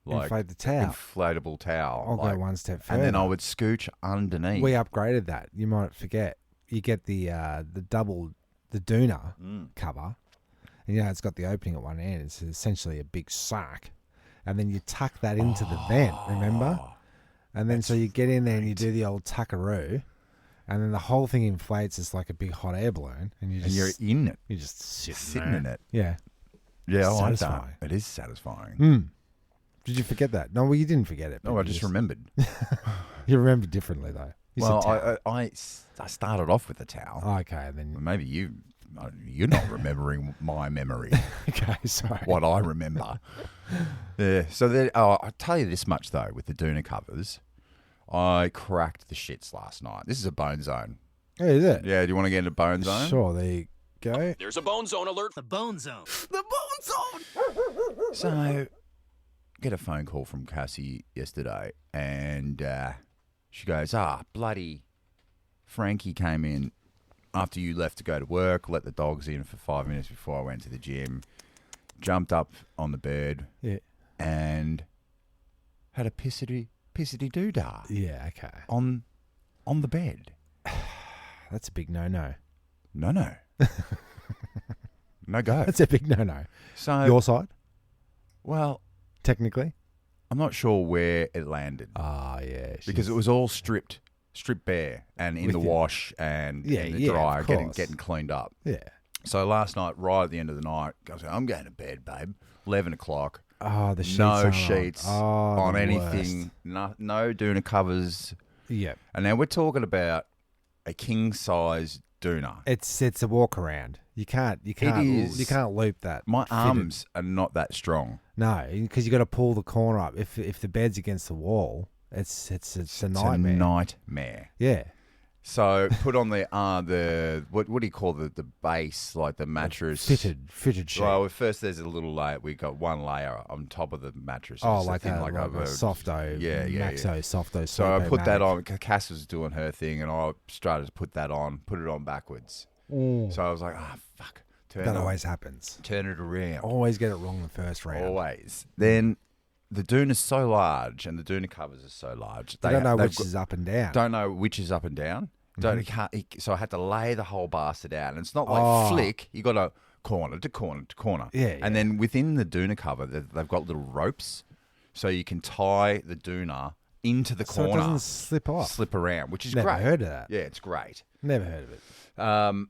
[SPEAKER 1] like
[SPEAKER 2] Inflate the towel.
[SPEAKER 1] inflatable towel.
[SPEAKER 2] I'll
[SPEAKER 1] like-
[SPEAKER 2] go one step further.
[SPEAKER 1] and then I would scooch underneath.
[SPEAKER 2] We upgraded that. You might forget. You get the doona cover, and it's got the opening at one end. It's essentially a big sack, and then you tuck that into the vent. Remember? And then so you get in there and you do the old tuckaroo, and then the whole thing inflates as like a big hot air balloon, and
[SPEAKER 1] and you're in it,
[SPEAKER 2] you just
[SPEAKER 1] sitting in it.
[SPEAKER 2] Yeah.
[SPEAKER 1] Yeah, I like that.
[SPEAKER 2] Satisfying.
[SPEAKER 1] It is satisfying.
[SPEAKER 2] Did you forget that? No, well, you didn't forget it. but
[SPEAKER 1] No, I
[SPEAKER 2] you
[SPEAKER 1] just remembered.
[SPEAKER 2] You remember differently though. You said
[SPEAKER 1] Well,
[SPEAKER 2] towel.
[SPEAKER 1] I started off with the towel.
[SPEAKER 2] Okay, and then
[SPEAKER 1] Maybe you're not remembering my memory,
[SPEAKER 2] okay, sorry.
[SPEAKER 1] what I remember. Yeah. So I'll tell you this much though, with the doona covers, I cracked the shits last night. This is a bone zone.
[SPEAKER 2] Oh, is it?
[SPEAKER 1] Yeah. Do you want to get into bone zone?
[SPEAKER 2] Sure. There you go.
[SPEAKER 5] There's a bone zone alert.
[SPEAKER 3] The Bone Zone.
[SPEAKER 1] So, get a phone call from Cassie yesterday, and she goes, bloody Frankie came in after you left to go to work, let the dogs in for 5 minutes before I went to the gym, jumped up on the bed,
[SPEAKER 2] Yeah.
[SPEAKER 1] and had a pissity doodah
[SPEAKER 2] Yeah. Okay.
[SPEAKER 1] on the bed.
[SPEAKER 2] That's a big no-no.
[SPEAKER 1] No. No go.
[SPEAKER 2] That's a big no-no.
[SPEAKER 1] So,
[SPEAKER 2] Your side,
[SPEAKER 1] well,
[SPEAKER 2] technically.
[SPEAKER 1] I'm not sure where it landed.
[SPEAKER 2] Ah, yeah.
[SPEAKER 1] Because it was all stripped bare and in
[SPEAKER 2] With
[SPEAKER 1] the
[SPEAKER 2] the-
[SPEAKER 1] wash and
[SPEAKER 2] Yeah,
[SPEAKER 1] in the
[SPEAKER 2] yeah,
[SPEAKER 1] dryer,
[SPEAKER 2] of
[SPEAKER 1] getting
[SPEAKER 2] course.
[SPEAKER 1] cleaned up.
[SPEAKER 2] Yeah.
[SPEAKER 1] So last night, right at the end of the night, I was like, I'm going to bed, babe. 11 o'clock.
[SPEAKER 2] Oh, the sheets.
[SPEAKER 1] No
[SPEAKER 2] aren't
[SPEAKER 1] sheets
[SPEAKER 2] on, oh,
[SPEAKER 1] on
[SPEAKER 2] the
[SPEAKER 1] anything.
[SPEAKER 2] worst.
[SPEAKER 1] No doona covers.
[SPEAKER 2] Yep.
[SPEAKER 1] And now we're talking about a king size doona.
[SPEAKER 2] It's a walk around. You can't
[SPEAKER 1] is.
[SPEAKER 2] you can't loop that.
[SPEAKER 1] My
[SPEAKER 2] fitted.
[SPEAKER 1] arms are not that strong.
[SPEAKER 2] No, because you got to pull the corner up. If the bed's against the wall, it's a nightmare.
[SPEAKER 1] It's a nightmare.
[SPEAKER 2] Yeah.
[SPEAKER 1] So put on the what do you call the base, like the mattress?
[SPEAKER 2] Fitted sheet.
[SPEAKER 1] Well, first there's a little layer. We got one layer on top of the mattress.
[SPEAKER 2] oh,
[SPEAKER 1] It's
[SPEAKER 2] like
[SPEAKER 1] thing
[SPEAKER 2] a softo.
[SPEAKER 1] Yeah, yeah,
[SPEAKER 2] Maxo
[SPEAKER 1] yeah.
[SPEAKER 2] softo.
[SPEAKER 1] So I put that
[SPEAKER 2] Sleepomatic.
[SPEAKER 1] on. Cass was doing her thing, and I started to put it on backwards. So I was like, fuck.
[SPEAKER 2] That always happens.
[SPEAKER 1] Turn it around.
[SPEAKER 2] Always get it wrong the first round.
[SPEAKER 1] Always. Then the doona's so large, and the doona covers are so large.
[SPEAKER 2] They don't know
[SPEAKER 1] they've
[SPEAKER 2] which
[SPEAKER 1] got-
[SPEAKER 2] is up and down.
[SPEAKER 1] Don't know which is up and down. So I had to lay the whole bastard out, and it's not like
[SPEAKER 2] Oh.
[SPEAKER 1] flick. You got to corner to corner to corner.
[SPEAKER 2] Yeah,
[SPEAKER 1] And then within the doona cover, they've got little ropes, so you can tie the doona into the
[SPEAKER 2] So it
[SPEAKER 1] corner,
[SPEAKER 2] doesn't slip off.
[SPEAKER 1] slip around, which is
[SPEAKER 2] Never
[SPEAKER 1] great.
[SPEAKER 2] heard of that.
[SPEAKER 1] Yeah, it's great.
[SPEAKER 2] Never heard of it.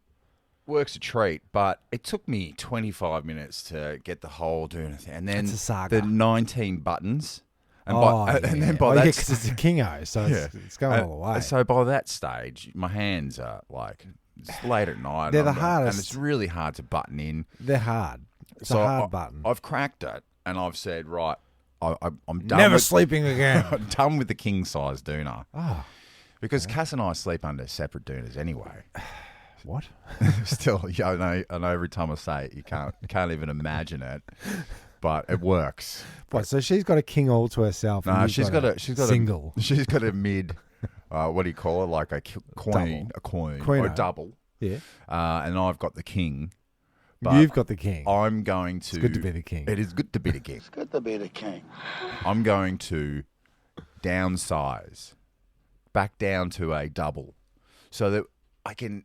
[SPEAKER 1] Works a treat, but it took me 25 minutes to get the whole doona thing, and then
[SPEAKER 2] It's a saga.
[SPEAKER 1] the 19 buttons. And,
[SPEAKER 2] And
[SPEAKER 1] then by that
[SPEAKER 2] because it's a kingo, so it's going all the way.
[SPEAKER 1] So by that stage, my hands are like it's late at night.
[SPEAKER 2] They're
[SPEAKER 1] and
[SPEAKER 2] the
[SPEAKER 1] and
[SPEAKER 2] hardest.
[SPEAKER 1] it's really hard to button in.
[SPEAKER 2] They're hard. It's
[SPEAKER 1] so
[SPEAKER 2] a hard button.
[SPEAKER 1] I've cracked it, and I've said, right, I'm done.
[SPEAKER 2] Never
[SPEAKER 1] with,
[SPEAKER 2] sleeping again.
[SPEAKER 1] I'm done with the king size doona
[SPEAKER 2] Oh,
[SPEAKER 1] because Cass and I sleep under separate doonas anyway.
[SPEAKER 2] what?
[SPEAKER 1] Still, yeah, I know. Every time I say it, you can't even imagine it, but it works.
[SPEAKER 2] What? So she's got a king all to herself. and
[SPEAKER 1] No,
[SPEAKER 2] you've
[SPEAKER 1] she's got a
[SPEAKER 2] single.
[SPEAKER 1] She's got a mid. What do you call it? Like a queen,
[SPEAKER 2] Double.
[SPEAKER 1] a queen, or
[SPEAKER 2] Queen-o.
[SPEAKER 1] a double.
[SPEAKER 2] Yeah.
[SPEAKER 1] And I've got the king. But
[SPEAKER 2] You've got the king.
[SPEAKER 1] I'm going to.
[SPEAKER 2] It's good to be the king.
[SPEAKER 1] It is good to be the king.
[SPEAKER 3] Good to be the king.
[SPEAKER 1] I'm going to downsize, back down to a double, so that I can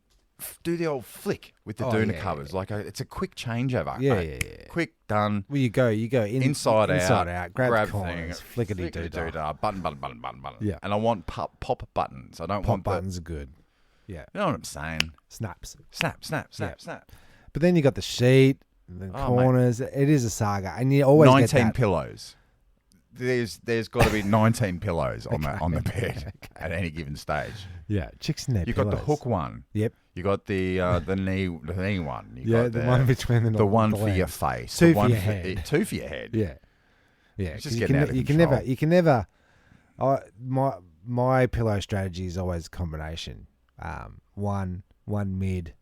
[SPEAKER 1] do the old flick with the
[SPEAKER 2] Oh,
[SPEAKER 1] doona
[SPEAKER 2] yeah,
[SPEAKER 1] covers.
[SPEAKER 2] yeah.
[SPEAKER 1] Like it's a quick changeover.
[SPEAKER 2] Yeah,
[SPEAKER 1] mate.
[SPEAKER 2] yeah.
[SPEAKER 1] Quick, done.
[SPEAKER 2] Well, you go in
[SPEAKER 1] Inside
[SPEAKER 2] out, grab the
[SPEAKER 1] thing,
[SPEAKER 2] corners, flickety doo
[SPEAKER 1] flickety-doo-dah, button.
[SPEAKER 2] Yeah.
[SPEAKER 1] And I want pop buttons. I don't
[SPEAKER 2] Pop
[SPEAKER 1] want
[SPEAKER 2] buttons are good. Yeah,
[SPEAKER 1] You know what I'm saying?
[SPEAKER 2] snaps.
[SPEAKER 1] Snap, snap, snap,
[SPEAKER 2] Yeah.
[SPEAKER 1] snap.
[SPEAKER 2] But then you got the sheet, the
[SPEAKER 1] Oh,
[SPEAKER 2] corners. It is a saga, and you always
[SPEAKER 1] 19
[SPEAKER 2] get that.
[SPEAKER 1] pillows. There's got to be 19 pillows on the bed at any given stage.
[SPEAKER 2] Yeah, chicks in their
[SPEAKER 1] You got the
[SPEAKER 2] pillows.
[SPEAKER 1] hook one.
[SPEAKER 2] Yep.
[SPEAKER 1] You got the knee one. You
[SPEAKER 2] Yeah,
[SPEAKER 1] got
[SPEAKER 2] the one between the
[SPEAKER 1] one
[SPEAKER 2] the
[SPEAKER 1] for your
[SPEAKER 2] legs.
[SPEAKER 1] face.
[SPEAKER 2] Two
[SPEAKER 1] the
[SPEAKER 2] for
[SPEAKER 1] one
[SPEAKER 2] your head.
[SPEAKER 1] two for your head.
[SPEAKER 2] Yeah, yeah.
[SPEAKER 1] It's
[SPEAKER 2] 'cause
[SPEAKER 1] just getting out of
[SPEAKER 2] you
[SPEAKER 1] control.
[SPEAKER 2] can never. My pillow strategy is always a combination. One mid,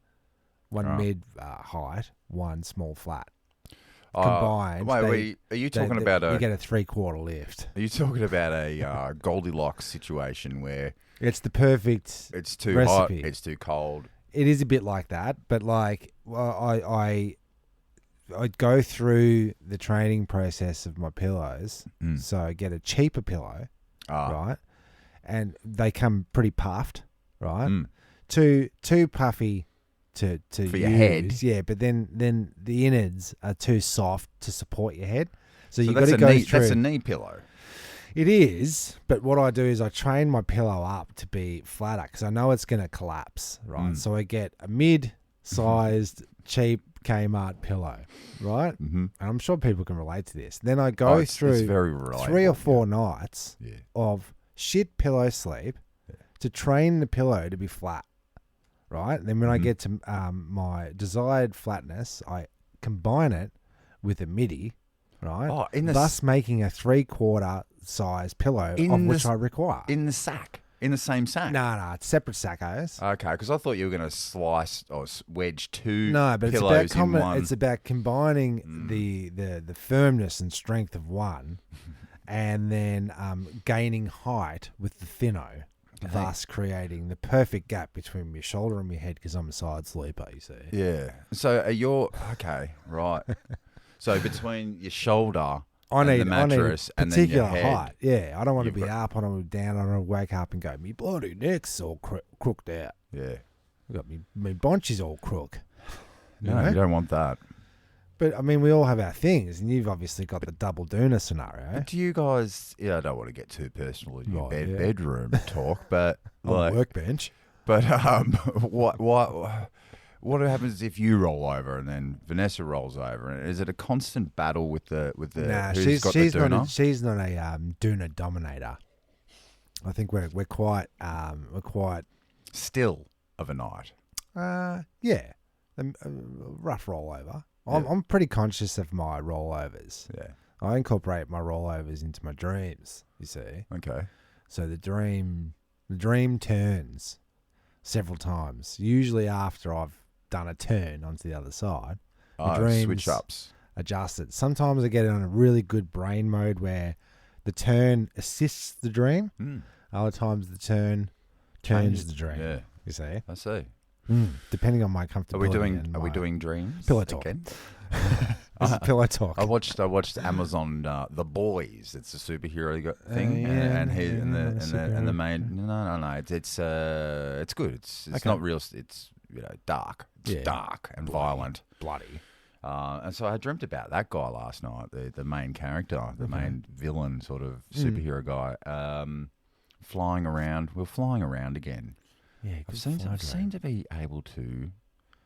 [SPEAKER 2] one
[SPEAKER 1] Right.
[SPEAKER 2] mid height, one small flat.
[SPEAKER 1] Uh,
[SPEAKER 2] Combined,
[SPEAKER 1] wait, are you talking about
[SPEAKER 2] you
[SPEAKER 1] a?
[SPEAKER 2] get a 3/4 lift.
[SPEAKER 1] Are you talking about a Goldilocks situation where
[SPEAKER 2] It's the perfect.
[SPEAKER 1] it's too
[SPEAKER 2] Recipe.
[SPEAKER 1] hot, it's too cold?
[SPEAKER 2] It is a bit like that, but like I go through the training process of my pillows, so I get a cheaper pillow, right, and they come pretty puffed, right, too puffy to
[SPEAKER 1] For
[SPEAKER 2] use,
[SPEAKER 1] your head.
[SPEAKER 2] yeah, but then the innards are too soft to support your head, so you got
[SPEAKER 1] that's
[SPEAKER 2] to
[SPEAKER 1] a
[SPEAKER 2] go
[SPEAKER 1] knee,
[SPEAKER 2] through.
[SPEAKER 1] That's a knee pillow.
[SPEAKER 2] It is, but what I do is I train my pillow up to be flatter because I know it's going to collapse, right? So I get a mid-sized, cheap Kmart pillow, right? Mm-hmm. And I'm sure people can relate to this. Then I go through
[SPEAKER 1] it's very relatable,
[SPEAKER 2] 3 or 4 nights
[SPEAKER 1] Yeah.
[SPEAKER 2] of shit pillow sleep to train the pillow to be flat, right? Then when I get to my desired flatness, I combine it with a midi, right?
[SPEAKER 1] Oh,
[SPEAKER 2] thus making a 3/4 size pillow of which I require.
[SPEAKER 1] In the sack. In the same sack.
[SPEAKER 2] No, it's separate sackos.
[SPEAKER 1] Okay, because I thought you were going to slice or wedge two
[SPEAKER 2] No, but
[SPEAKER 1] pillows in one.
[SPEAKER 2] it's about combining the firmness and strength of one, and then gaining height with the thinno, thus creating the perfect gap between your shoulder and your head. Because I'm a side sleeper, you see.
[SPEAKER 1] Yeah. So you're okay, right? So between your shoulder.
[SPEAKER 2] I
[SPEAKER 1] and
[SPEAKER 2] need
[SPEAKER 1] the mattress
[SPEAKER 2] I need
[SPEAKER 1] and then your
[SPEAKER 2] particular
[SPEAKER 1] head.
[SPEAKER 2] height. Yeah, I don't want to be
[SPEAKER 1] You've
[SPEAKER 2] up. I don't want to be down. I don't want to wake up and go, me bloody neck's all crooked out.
[SPEAKER 1] Yeah.
[SPEAKER 2] I got me bunch is all crook.
[SPEAKER 1] No, you don't want that.
[SPEAKER 2] But I mean, we all have our things, and you've obviously got the double doona scenario.
[SPEAKER 1] Do you guys? Yeah, I don't want to get too personal in your
[SPEAKER 2] Right, yeah.
[SPEAKER 1] bedroom talk, but
[SPEAKER 2] On
[SPEAKER 1] like,
[SPEAKER 2] the workbench.
[SPEAKER 1] but what happens if you roll over and then Vanessa rolls over? And is it a constant battle with the
[SPEAKER 2] Nah,
[SPEAKER 1] who's got
[SPEAKER 2] she's
[SPEAKER 1] the
[SPEAKER 2] not.
[SPEAKER 1] doona?
[SPEAKER 2] She's not a doona dominator. I think we're quite
[SPEAKER 1] Still of a night.
[SPEAKER 2] yeah, a rough rollover. I'm pretty conscious of my rollovers.
[SPEAKER 1] Yeah.
[SPEAKER 2] I incorporate my rollovers into my dreams. You see,
[SPEAKER 1] Okay.
[SPEAKER 2] so the dream turns several times. Usually after I've done a turn onto the other side. The dreams
[SPEAKER 1] Switch ups.
[SPEAKER 2] adjust it. Sometimes I get it on a really good brain mode where the turn assists the dream. Other times the turn turns the dream.
[SPEAKER 1] Yeah.
[SPEAKER 2] You see?
[SPEAKER 1] I see.
[SPEAKER 2] Depending on my
[SPEAKER 1] Are
[SPEAKER 2] comfortability.
[SPEAKER 1] we doing dreams?
[SPEAKER 2] Pillow talk?
[SPEAKER 1] again?
[SPEAKER 2] This is pillow talk.
[SPEAKER 1] I watched Amazon The Boys. It's a superhero thing,
[SPEAKER 2] yeah,
[SPEAKER 1] and the
[SPEAKER 2] superhero.
[SPEAKER 1] main no. It's good. It's
[SPEAKER 2] Okay.
[SPEAKER 1] not real. It's dark. It's
[SPEAKER 2] Yeah.
[SPEAKER 1] dark and violent.
[SPEAKER 2] Bloody.
[SPEAKER 1] And so I dreamt about that guy last night. The main character, the main villain, sort of superhero guy. Flying around. We're flying around again.
[SPEAKER 2] Yeah,
[SPEAKER 1] I've
[SPEAKER 2] good
[SPEAKER 1] seemed
[SPEAKER 2] fly
[SPEAKER 1] to be able to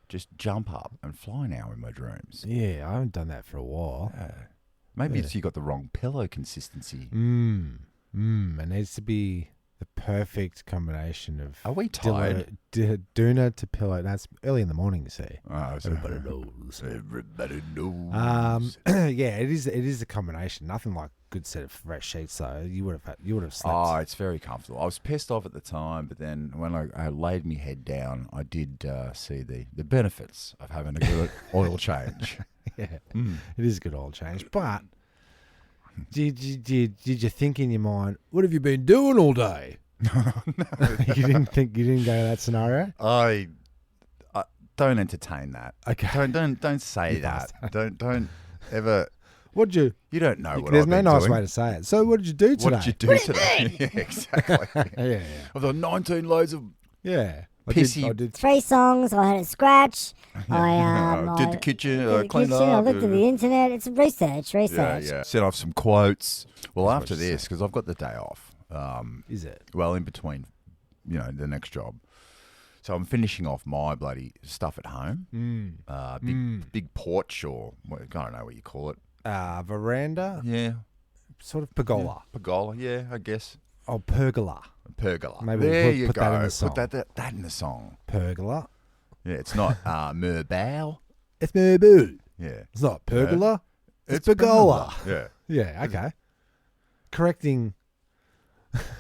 [SPEAKER 1] just jump up and fly now in my dreams.
[SPEAKER 2] Yeah, I haven't done that for a while.
[SPEAKER 1] Maybe it's you got the wrong pillow consistency.
[SPEAKER 2] It needs to be the perfect combination of.
[SPEAKER 1] Are we tired?
[SPEAKER 2] Doona to pillow. That's early in the morning, you see.
[SPEAKER 1] Everybody
[SPEAKER 2] knows.
[SPEAKER 1] Everybody knows.
[SPEAKER 2] Yeah, it is a combination. Nothing like a good set of fresh sheets though. You would have slept.
[SPEAKER 1] Oh, it's very comfortable. I was pissed off at the time, but then when I laid my head down, I did see the benefits of having a good oil change.
[SPEAKER 2] Yeah, it is a good oil change. But did you think in your mind, what have you been doing all day? You didn't go to that scenario.
[SPEAKER 1] I don't entertain that.
[SPEAKER 2] Okay.
[SPEAKER 1] Don't say that. Don't ever.
[SPEAKER 2] What'd you?
[SPEAKER 1] You don't know what
[SPEAKER 2] There's
[SPEAKER 1] I've
[SPEAKER 2] no
[SPEAKER 1] been
[SPEAKER 2] nice
[SPEAKER 1] doing.
[SPEAKER 2] way to say it. So what did you do today?
[SPEAKER 1] What did you do today? Yeah, exactly.
[SPEAKER 2] Yeah.
[SPEAKER 1] I've done 19 loads of
[SPEAKER 2] Yeah.
[SPEAKER 1] Pissy.
[SPEAKER 2] I did
[SPEAKER 5] 3 songs. I had a scratch.
[SPEAKER 1] I did the kitchen,
[SPEAKER 5] did the
[SPEAKER 1] cleaned
[SPEAKER 5] kitchen,
[SPEAKER 1] up.
[SPEAKER 5] I looked at the internet. It's research.
[SPEAKER 1] Yeah. Sent off some quotes. Well,
[SPEAKER 2] That's
[SPEAKER 1] after
[SPEAKER 2] what you
[SPEAKER 1] this, because I've got the day off.
[SPEAKER 2] Is it?
[SPEAKER 1] Well, in between, the next job. So I'm finishing off my bloody stuff at home. Big porch or I don't know what you call it.
[SPEAKER 2] Veranda,
[SPEAKER 1] Yeah.
[SPEAKER 2] sort of pergola.
[SPEAKER 1] Pergola, yeah, I guess.
[SPEAKER 2] Oh, pergola.
[SPEAKER 1] Pergola.
[SPEAKER 2] Maybe
[SPEAKER 1] there
[SPEAKER 2] we'll
[SPEAKER 1] you
[SPEAKER 2] put
[SPEAKER 1] go.
[SPEAKER 2] that in the song.
[SPEAKER 1] Put that in the song.
[SPEAKER 2] Pergola.
[SPEAKER 1] Yeah, it's not Merbow.
[SPEAKER 2] It's pergola.
[SPEAKER 1] Yeah.
[SPEAKER 2] It's not pergola. It's
[SPEAKER 1] pergola.
[SPEAKER 2] pergola.
[SPEAKER 1] Yeah.
[SPEAKER 2] Yeah. Okay. Correcting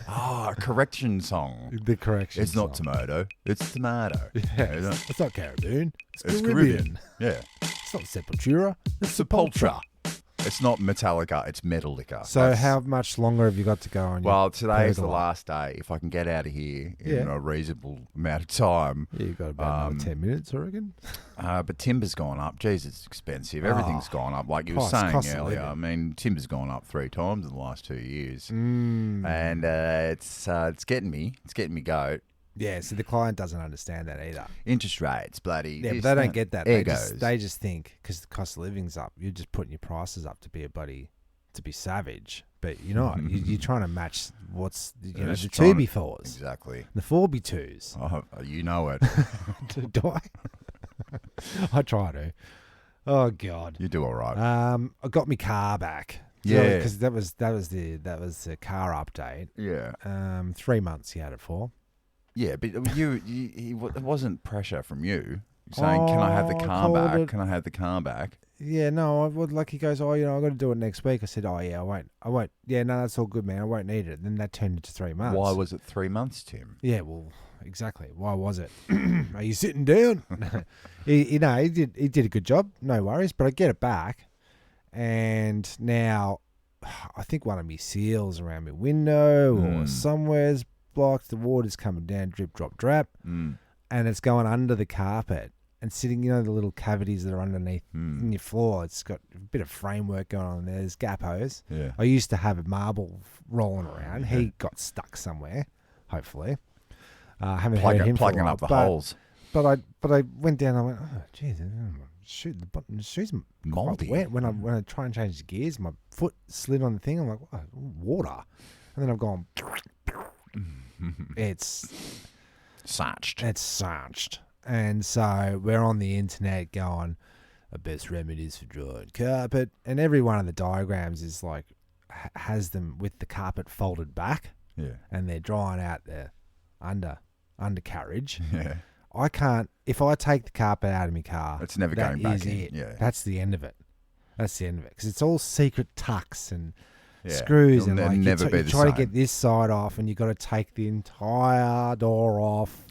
[SPEAKER 1] A correction song.
[SPEAKER 2] The correction.
[SPEAKER 1] It's not
[SPEAKER 2] song.
[SPEAKER 1] tomato. It's tomato.
[SPEAKER 2] Yeah, it's not Caribbean.
[SPEAKER 1] It's
[SPEAKER 2] Caribbean.
[SPEAKER 1] Caribbean. Yeah.
[SPEAKER 2] It's not Sepultura. It's
[SPEAKER 1] Sepultura. It's not Metallica. It's Metallica.
[SPEAKER 2] So
[SPEAKER 1] That's-
[SPEAKER 2] how much longer have you got to go on?
[SPEAKER 1] Well, today is the
[SPEAKER 2] pergola?
[SPEAKER 1] last day. If I can get out of here in
[SPEAKER 2] Yeah.
[SPEAKER 1] a reasonable amount of time.
[SPEAKER 2] Yeah, you got about another 10 minutes, I reckon.
[SPEAKER 1] But timber's gone up. Jeez, it's expensive. Everything's gone up. Like you were
[SPEAKER 2] cost
[SPEAKER 1] saying
[SPEAKER 2] of
[SPEAKER 1] earlier.
[SPEAKER 2] living.
[SPEAKER 1] I mean, timber's gone up 3 times in the last 2 years. And it's getting me. It's getting me goat.
[SPEAKER 2] Yeah, so the client doesn't understand that either.
[SPEAKER 1] Interest rates, bloody.
[SPEAKER 2] Yeah,
[SPEAKER 1] this,
[SPEAKER 2] but they don't
[SPEAKER 1] that.
[SPEAKER 2] get that.
[SPEAKER 1] Egos.
[SPEAKER 2] They just think because the cost of living's up, you're just putting your prices up to be to be savage. But you're not. You're trying to match what's the
[SPEAKER 1] Just
[SPEAKER 2] 2B4s,
[SPEAKER 1] Exactly.
[SPEAKER 2] the 4B2s.
[SPEAKER 1] Oh, you know it.
[SPEAKER 2] Do I? I try to. Oh God.
[SPEAKER 1] You do all right.
[SPEAKER 2] I got my car back.
[SPEAKER 1] Yeah.
[SPEAKER 2] because that was the car update.
[SPEAKER 1] Yeah.
[SPEAKER 2] 3 months he had it for.
[SPEAKER 1] Yeah, but it wasn't pressure from you saying, "Can I have the
[SPEAKER 2] Oh, I
[SPEAKER 1] car
[SPEAKER 2] called
[SPEAKER 1] back?
[SPEAKER 2] it.
[SPEAKER 1] Can I have the car back?"
[SPEAKER 2] Yeah, no, I would like he goes, oh, I got to do it next week. I said, oh yeah, I won't. Yeah, no, that's all good, man. I won't need it. Then that turned into 3 months.
[SPEAKER 1] Why was it 3 months, Tim?
[SPEAKER 2] Yeah, well, exactly. Why was it? Are you sitting down? he did a good job. No worries. But I get it back, and now I think one of my seals around my window or somewhere's blocked. The water's coming down, drip, drop, drap, and it's going under the carpet and sitting. The little cavities that are underneath in your floor. It's got a bit of framework going on there. There's gappos.
[SPEAKER 1] Yeah.
[SPEAKER 2] I used to have a marble rolling around. He got stuck somewhere. Hopefully, haven't heard him for a
[SPEAKER 1] Plugging
[SPEAKER 2] while,
[SPEAKER 1] up the
[SPEAKER 2] but-
[SPEAKER 1] holes.
[SPEAKER 2] But I went down. And I went, oh jeez, shoot, the shoes
[SPEAKER 1] Moldy.
[SPEAKER 2] wet. When I try and change the gears, my foot slid on the thing. I'm like, what? Water, and then I've gone. It's sarched, and so we're on the internet going, the best remedies for drying carpet, and every one of the diagrams is like has them with the carpet folded back,
[SPEAKER 1] Yeah.
[SPEAKER 2] and they're drying out the undercarriage.
[SPEAKER 1] Yeah.
[SPEAKER 2] I can't. If I take the carpet out of my car,
[SPEAKER 1] It's never
[SPEAKER 2] that
[SPEAKER 1] going back
[SPEAKER 2] is
[SPEAKER 1] in.
[SPEAKER 2] it.
[SPEAKER 1] Yeah.
[SPEAKER 2] That's the end of it. That's the end of it because it's all secret tucks and
[SPEAKER 1] Yeah.
[SPEAKER 2] screws,
[SPEAKER 1] It'll
[SPEAKER 2] and like
[SPEAKER 1] never
[SPEAKER 2] you
[SPEAKER 1] be the
[SPEAKER 2] try to
[SPEAKER 1] same.
[SPEAKER 2] get this side off, and you got to take the entire door off,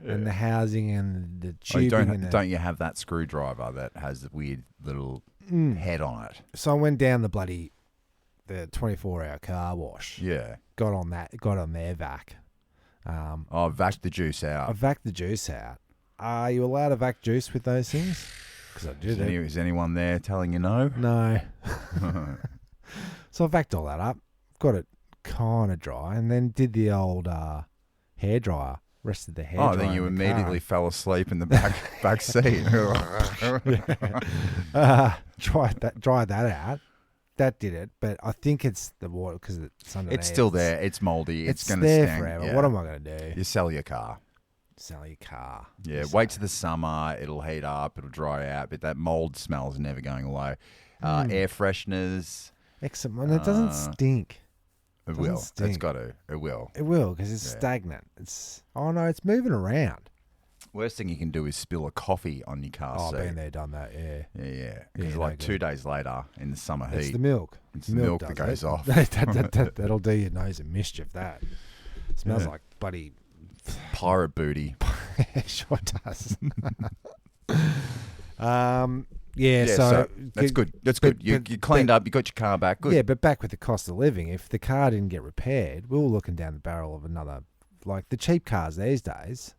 [SPEAKER 2] and the housing and the
[SPEAKER 1] Oh, you
[SPEAKER 2] tubing.
[SPEAKER 1] don't you have that screwdriver that has the weird little head on it?
[SPEAKER 2] So I went down the 24-hour car wash.
[SPEAKER 1] Yeah.
[SPEAKER 2] Got on their vac.
[SPEAKER 1] Oh, vac the juice
[SPEAKER 2] I
[SPEAKER 1] out.
[SPEAKER 2] vac the juice out. Are you allowed to vac juice with those things? Because I did it.
[SPEAKER 1] Is anyone there telling you no?
[SPEAKER 2] No. So I vacked all that up, got it kind of dry, and then did the old hair dryer. Rested the hair.
[SPEAKER 1] Oh,
[SPEAKER 2] dryer
[SPEAKER 1] then you
[SPEAKER 2] in the
[SPEAKER 1] immediately fell asleep in the back seat.
[SPEAKER 2] car. Dry that out. That did it, but I think it's the water because it's underneath.
[SPEAKER 1] It's still there. It's moldy. It's going to
[SPEAKER 2] there
[SPEAKER 1] stank.
[SPEAKER 2] forever.
[SPEAKER 1] Yeah.
[SPEAKER 2] What am I going to do?
[SPEAKER 1] You sell your car.
[SPEAKER 2] Sell your car.
[SPEAKER 1] Yeah,
[SPEAKER 2] So-
[SPEAKER 1] wait till the summer. It'll heat up. It'll dry out. But that mold smell is never going away. Air fresheners.
[SPEAKER 2] Excellent. And it doesn't stink.
[SPEAKER 1] It
[SPEAKER 2] Doesn't
[SPEAKER 1] will. It's
[SPEAKER 2] stink.
[SPEAKER 1] got to. It will.
[SPEAKER 2] It will because it's
[SPEAKER 1] Yeah.
[SPEAKER 2] stagnant. It's it's moving around.
[SPEAKER 1] Worst thing you can do is spill a coffee on your car
[SPEAKER 2] Oh,
[SPEAKER 1] seat.
[SPEAKER 2] been there, done that. Yeah.
[SPEAKER 1] Yeah. Because
[SPEAKER 2] no
[SPEAKER 1] like
[SPEAKER 2] good.
[SPEAKER 1] 2 days later in the summer
[SPEAKER 2] It's
[SPEAKER 1] heat,
[SPEAKER 2] the milk.
[SPEAKER 1] it's the milk that
[SPEAKER 2] does
[SPEAKER 1] goes
[SPEAKER 2] it.
[SPEAKER 1] off.
[SPEAKER 2] That'll do your nose a mischief. That smells
[SPEAKER 1] Yeah.
[SPEAKER 2] like bloody.
[SPEAKER 1] pirate booty.
[SPEAKER 2] Sure does. Yeah.
[SPEAKER 1] Yeah,
[SPEAKER 2] So
[SPEAKER 1] that's good. That's good. You cleaned up. You got your car back. Good.
[SPEAKER 2] Yeah, but back with the cost of living, if the car didn't get repaired, we were looking down the barrel of another, like the cheap cars these days.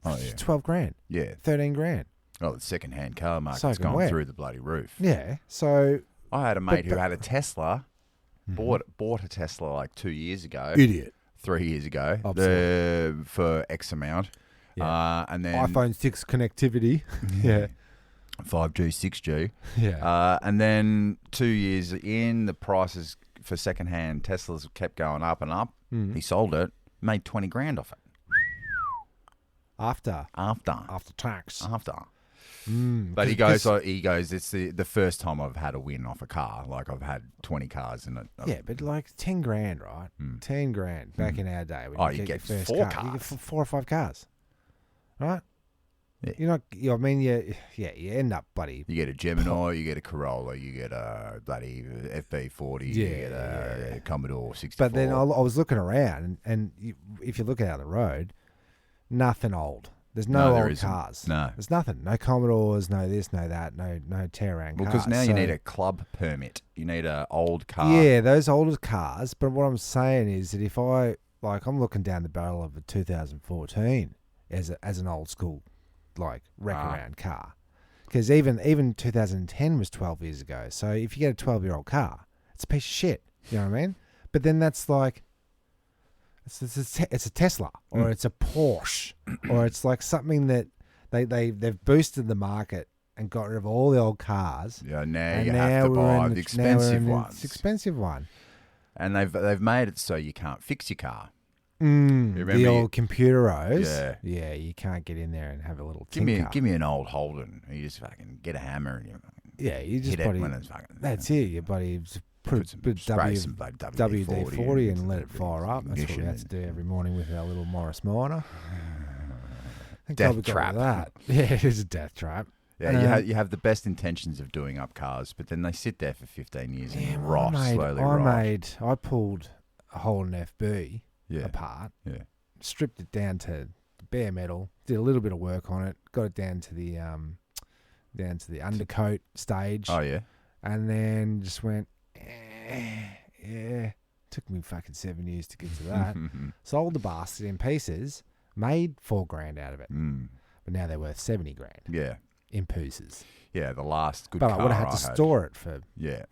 [SPEAKER 1] Oh, yeah.
[SPEAKER 2] 12 grand,
[SPEAKER 1] Yeah.
[SPEAKER 2] 13 grand.
[SPEAKER 1] Oh, the second-hand car market's
[SPEAKER 2] Soaking
[SPEAKER 1] gone
[SPEAKER 2] wet.
[SPEAKER 1] through the bloody roof.
[SPEAKER 2] Yeah. So
[SPEAKER 1] I had a mate who
[SPEAKER 2] but-
[SPEAKER 1] had a Tesla. Bought a Tesla like 2 years ago.
[SPEAKER 2] idiot.
[SPEAKER 1] 3 years ago.
[SPEAKER 2] Absolutely.
[SPEAKER 1] For X amount.
[SPEAKER 2] Yeah.
[SPEAKER 1] And then
[SPEAKER 2] iPhone 6 connectivity. Yeah.
[SPEAKER 1] 5G, 6G.
[SPEAKER 2] Yeah.
[SPEAKER 1] And then 2 years in, the prices for second-hand Teslas kept going up and up.
[SPEAKER 2] Mm.
[SPEAKER 1] He sold it, made 20 grand off it.
[SPEAKER 2] After tax.
[SPEAKER 1] But he
[SPEAKER 2] because-
[SPEAKER 1] goes, it's the first time I've had a win off a car. Like I've had 20 cars in it.
[SPEAKER 2] Yeah, but like 10 grand, right? 10 grand back in our day. When
[SPEAKER 1] Oh,
[SPEAKER 2] you
[SPEAKER 1] get
[SPEAKER 2] your first
[SPEAKER 1] 4
[SPEAKER 2] car. You get
[SPEAKER 1] cars.
[SPEAKER 2] 4 or 5 cars, right? You're not. I mean, you end up bloody.
[SPEAKER 1] You get a Gemini, you get a Corolla, you get a bloody FB40, you get a Commodore 64.
[SPEAKER 2] But then I was looking around, and if you look out the road, nothing old. There's no old cars.
[SPEAKER 1] No.
[SPEAKER 2] There's nothing. No Commodores, no this, no that, no tear-around cars.
[SPEAKER 1] Because now you need a club permit. You need an old car.
[SPEAKER 2] Yeah, those older cars. But what I'm saying is that if I'm looking down the barrel of a 2014 as an old school, wreck-around car. Because even 2010 was 12 years ago. So if you get a 12-year-old car, it's a piece of shit. You know what I mean? But then that's like... It's a Tesla or it's a Porsche or it's like something that they've boosted the market and got rid of all the old cars.
[SPEAKER 1] Yeah, now you have to buy the expensive ones.
[SPEAKER 2] It's expensive one.
[SPEAKER 1] And they've made it so you can't fix your car.
[SPEAKER 2] The old computeros. Yeah, you can't get in there and have a little tinker.
[SPEAKER 1] Give me an old Holden. You just fucking get a hammer and
[SPEAKER 2] you just
[SPEAKER 1] hit it when it's fucking...
[SPEAKER 2] That's it. Your buddy... Put some WD-40 and let it fire up. That's what we had to do every morning with our little Morris Minor.
[SPEAKER 1] Death trap.
[SPEAKER 2] That. Yeah, it is a death trap.
[SPEAKER 1] Yeah, you have the best intentions of doing up cars, but then they sit there for 15 years and rot slowly.
[SPEAKER 2] I pulled a Holden FB apart, stripped it down to bare metal, did a little bit of work on it, got it down to the undercoat stage.
[SPEAKER 1] Oh yeah,
[SPEAKER 2] and then just went. Took me fucking 7 years to get to that. Sold the bastard in pieces, made $4,000 out of it. But now they're worth 70 grand.
[SPEAKER 1] Yeah,
[SPEAKER 2] in pieces.
[SPEAKER 1] Yeah, the last good.
[SPEAKER 2] But
[SPEAKER 1] car
[SPEAKER 2] I would have had to store it for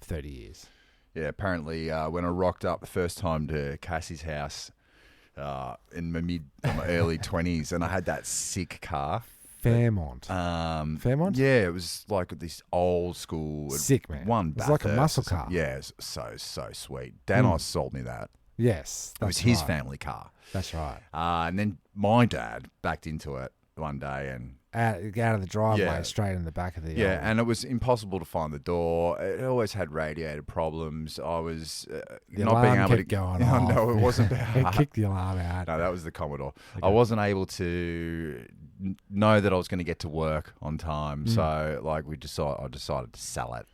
[SPEAKER 2] 30 years.
[SPEAKER 1] Yeah, apparently when I rocked up the first time to Cassie's house in my early 20s, and I had that sick car.
[SPEAKER 2] Fairmont. Fairmont?
[SPEAKER 1] Yeah, it was like this old school.
[SPEAKER 2] Sick, man.
[SPEAKER 1] One
[SPEAKER 2] It was like a muscle car.
[SPEAKER 1] Yeah, it's so sweet. Danos sold me that.
[SPEAKER 2] Yes.
[SPEAKER 1] It was his family car.
[SPEAKER 2] That's right.
[SPEAKER 1] And then my dad backed into it one day and...
[SPEAKER 2] Out of the driveway, straight in the back of the...
[SPEAKER 1] Yeah, and it was impossible to find the door. It always had radiator problems. I was not being able to...
[SPEAKER 2] going off.
[SPEAKER 1] No, it wasn't bad.
[SPEAKER 2] It kicked the alarm out.
[SPEAKER 1] No, that was the Commodore. Okay. I wasn't able to know that I was going to get to work on time, so I decided to sell it.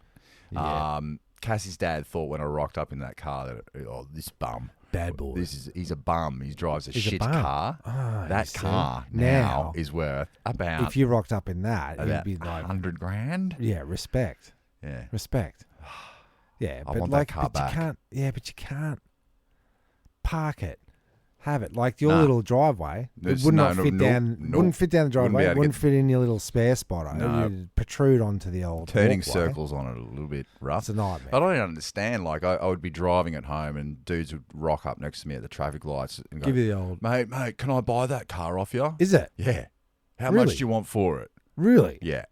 [SPEAKER 1] Yeah. Cassie's dad thought when I rocked up in that car that this bum...
[SPEAKER 2] Bad boy.
[SPEAKER 1] He's a bum. He drives a shit car.
[SPEAKER 2] Oh,
[SPEAKER 1] that car now is worth about...
[SPEAKER 2] If you rocked up in that, it'd be like...
[SPEAKER 1] 100 grand?
[SPEAKER 2] Yeah, respect.
[SPEAKER 1] Yeah.
[SPEAKER 2] Respect. Yeah,
[SPEAKER 1] I want that car back.
[SPEAKER 2] But you can't park it. Have it like your little driveway. It would not fit down. Wouldn't fit down the driveway. Wouldn't fit in your little spare spot. It would protrude onto the old
[SPEAKER 1] turning
[SPEAKER 2] walkway.
[SPEAKER 1] Circles on it a little bit rough.
[SPEAKER 2] It's a nightmare.
[SPEAKER 1] I don't even understand. Like I would be driving at home and dudes would rock up next to me at the traffic lights and go,
[SPEAKER 2] "Give you the old
[SPEAKER 1] mate. Can I buy that car off you?"
[SPEAKER 2] Is it?
[SPEAKER 1] Yeah. How much do you want for it?
[SPEAKER 2] Really?
[SPEAKER 1] Yeah.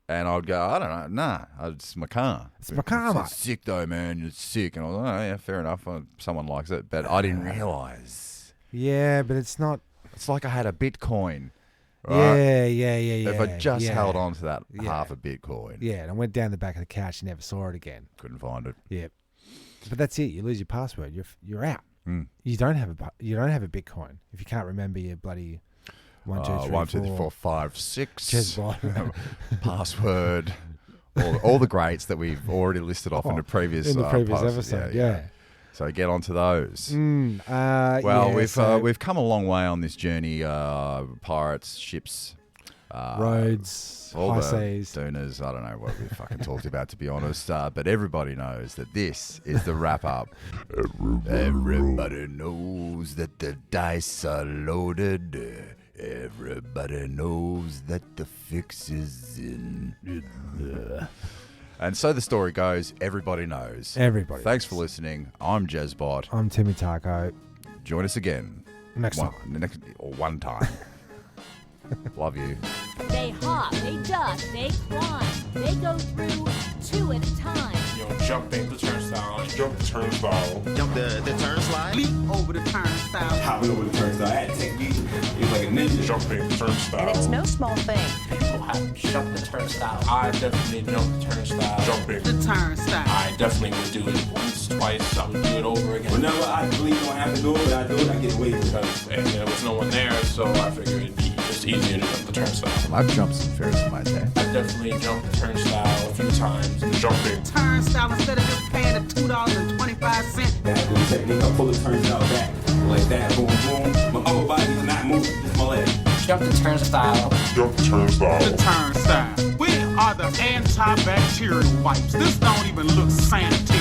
[SPEAKER 1] And I'd go, I don't know. Nah, it's my car.
[SPEAKER 2] It's my car, mate.
[SPEAKER 1] It's sick though, man. It's sick. And I was like, oh yeah, fair enough. Someone likes it, but I didn't realise.
[SPEAKER 2] Yeah, but it's not.
[SPEAKER 1] It's like I had a Bitcoin. Right?
[SPEAKER 2] Yeah.
[SPEAKER 1] If I just held on to that half a Bitcoin.
[SPEAKER 2] Yeah, and I went down the back of the couch and never saw it again.
[SPEAKER 1] Couldn't find it.
[SPEAKER 2] Yeah, but that's it. You lose your password. You're out. You don't have a Bitcoin if you can't remember your bloody 1, 2, 3, 4,
[SPEAKER 1] 5, 6
[SPEAKER 2] Jezbot
[SPEAKER 1] password. All the greats that we've already listed off in the previous
[SPEAKER 2] episode. Yeah.
[SPEAKER 1] So get onto those. We've come a long way on this journey. Pirates, ships,
[SPEAKER 2] roads,
[SPEAKER 1] all
[SPEAKER 2] high
[SPEAKER 1] the
[SPEAKER 2] seas,
[SPEAKER 1] doonas. I don't know what we fucking talked about, to be honest. But everybody knows that this is the wrap up. Everybody knows that the dice are loaded. Everybody knows that the fix is in. And so the story goes, everybody knows.
[SPEAKER 2] Everybody.
[SPEAKER 1] Thanks for listening. I'm Jezbot.
[SPEAKER 2] I'm Timmy Taco.
[SPEAKER 1] Join us again.
[SPEAKER 2] Next time.
[SPEAKER 1] One time. Love you.
[SPEAKER 6] They hop, they duck, they climb. They go through 2 at a time.
[SPEAKER 7] Jumping the turnstile. Jump the turnstile.
[SPEAKER 8] Jump the turnstile.
[SPEAKER 9] Leap over the turnstile.
[SPEAKER 7] Hop over the turnstile. I had to take me. It was like a ninja. Jumping the turnstile.
[SPEAKER 6] And it's no small thing.
[SPEAKER 9] People have jumped the turnstile.
[SPEAKER 7] I definitely jumped the turnstile. Jumping
[SPEAKER 9] The turnstile.
[SPEAKER 7] I definitely would do it once, twice. I would do it over again.
[SPEAKER 10] Whenever I believe I have to do it, but I do it, I get away with it.
[SPEAKER 7] Because there was no one there, so I figured it'd be just
[SPEAKER 8] it's easier to jump the turnstile.
[SPEAKER 1] I've jumped some Ferris might there.
[SPEAKER 8] I've definitely jumped the turnstile a few times. Jumping.
[SPEAKER 9] Turnstile instead of just paying the $2.25.
[SPEAKER 7] That good technique. I pull the turnstile back like that. Boom, boom. My upper body's not moving. Just my leg.
[SPEAKER 9] Jump the turnstile.
[SPEAKER 8] Jump the turnstile.
[SPEAKER 9] The turnstile. We are the antibacterial wipes. This don't even look sanitary.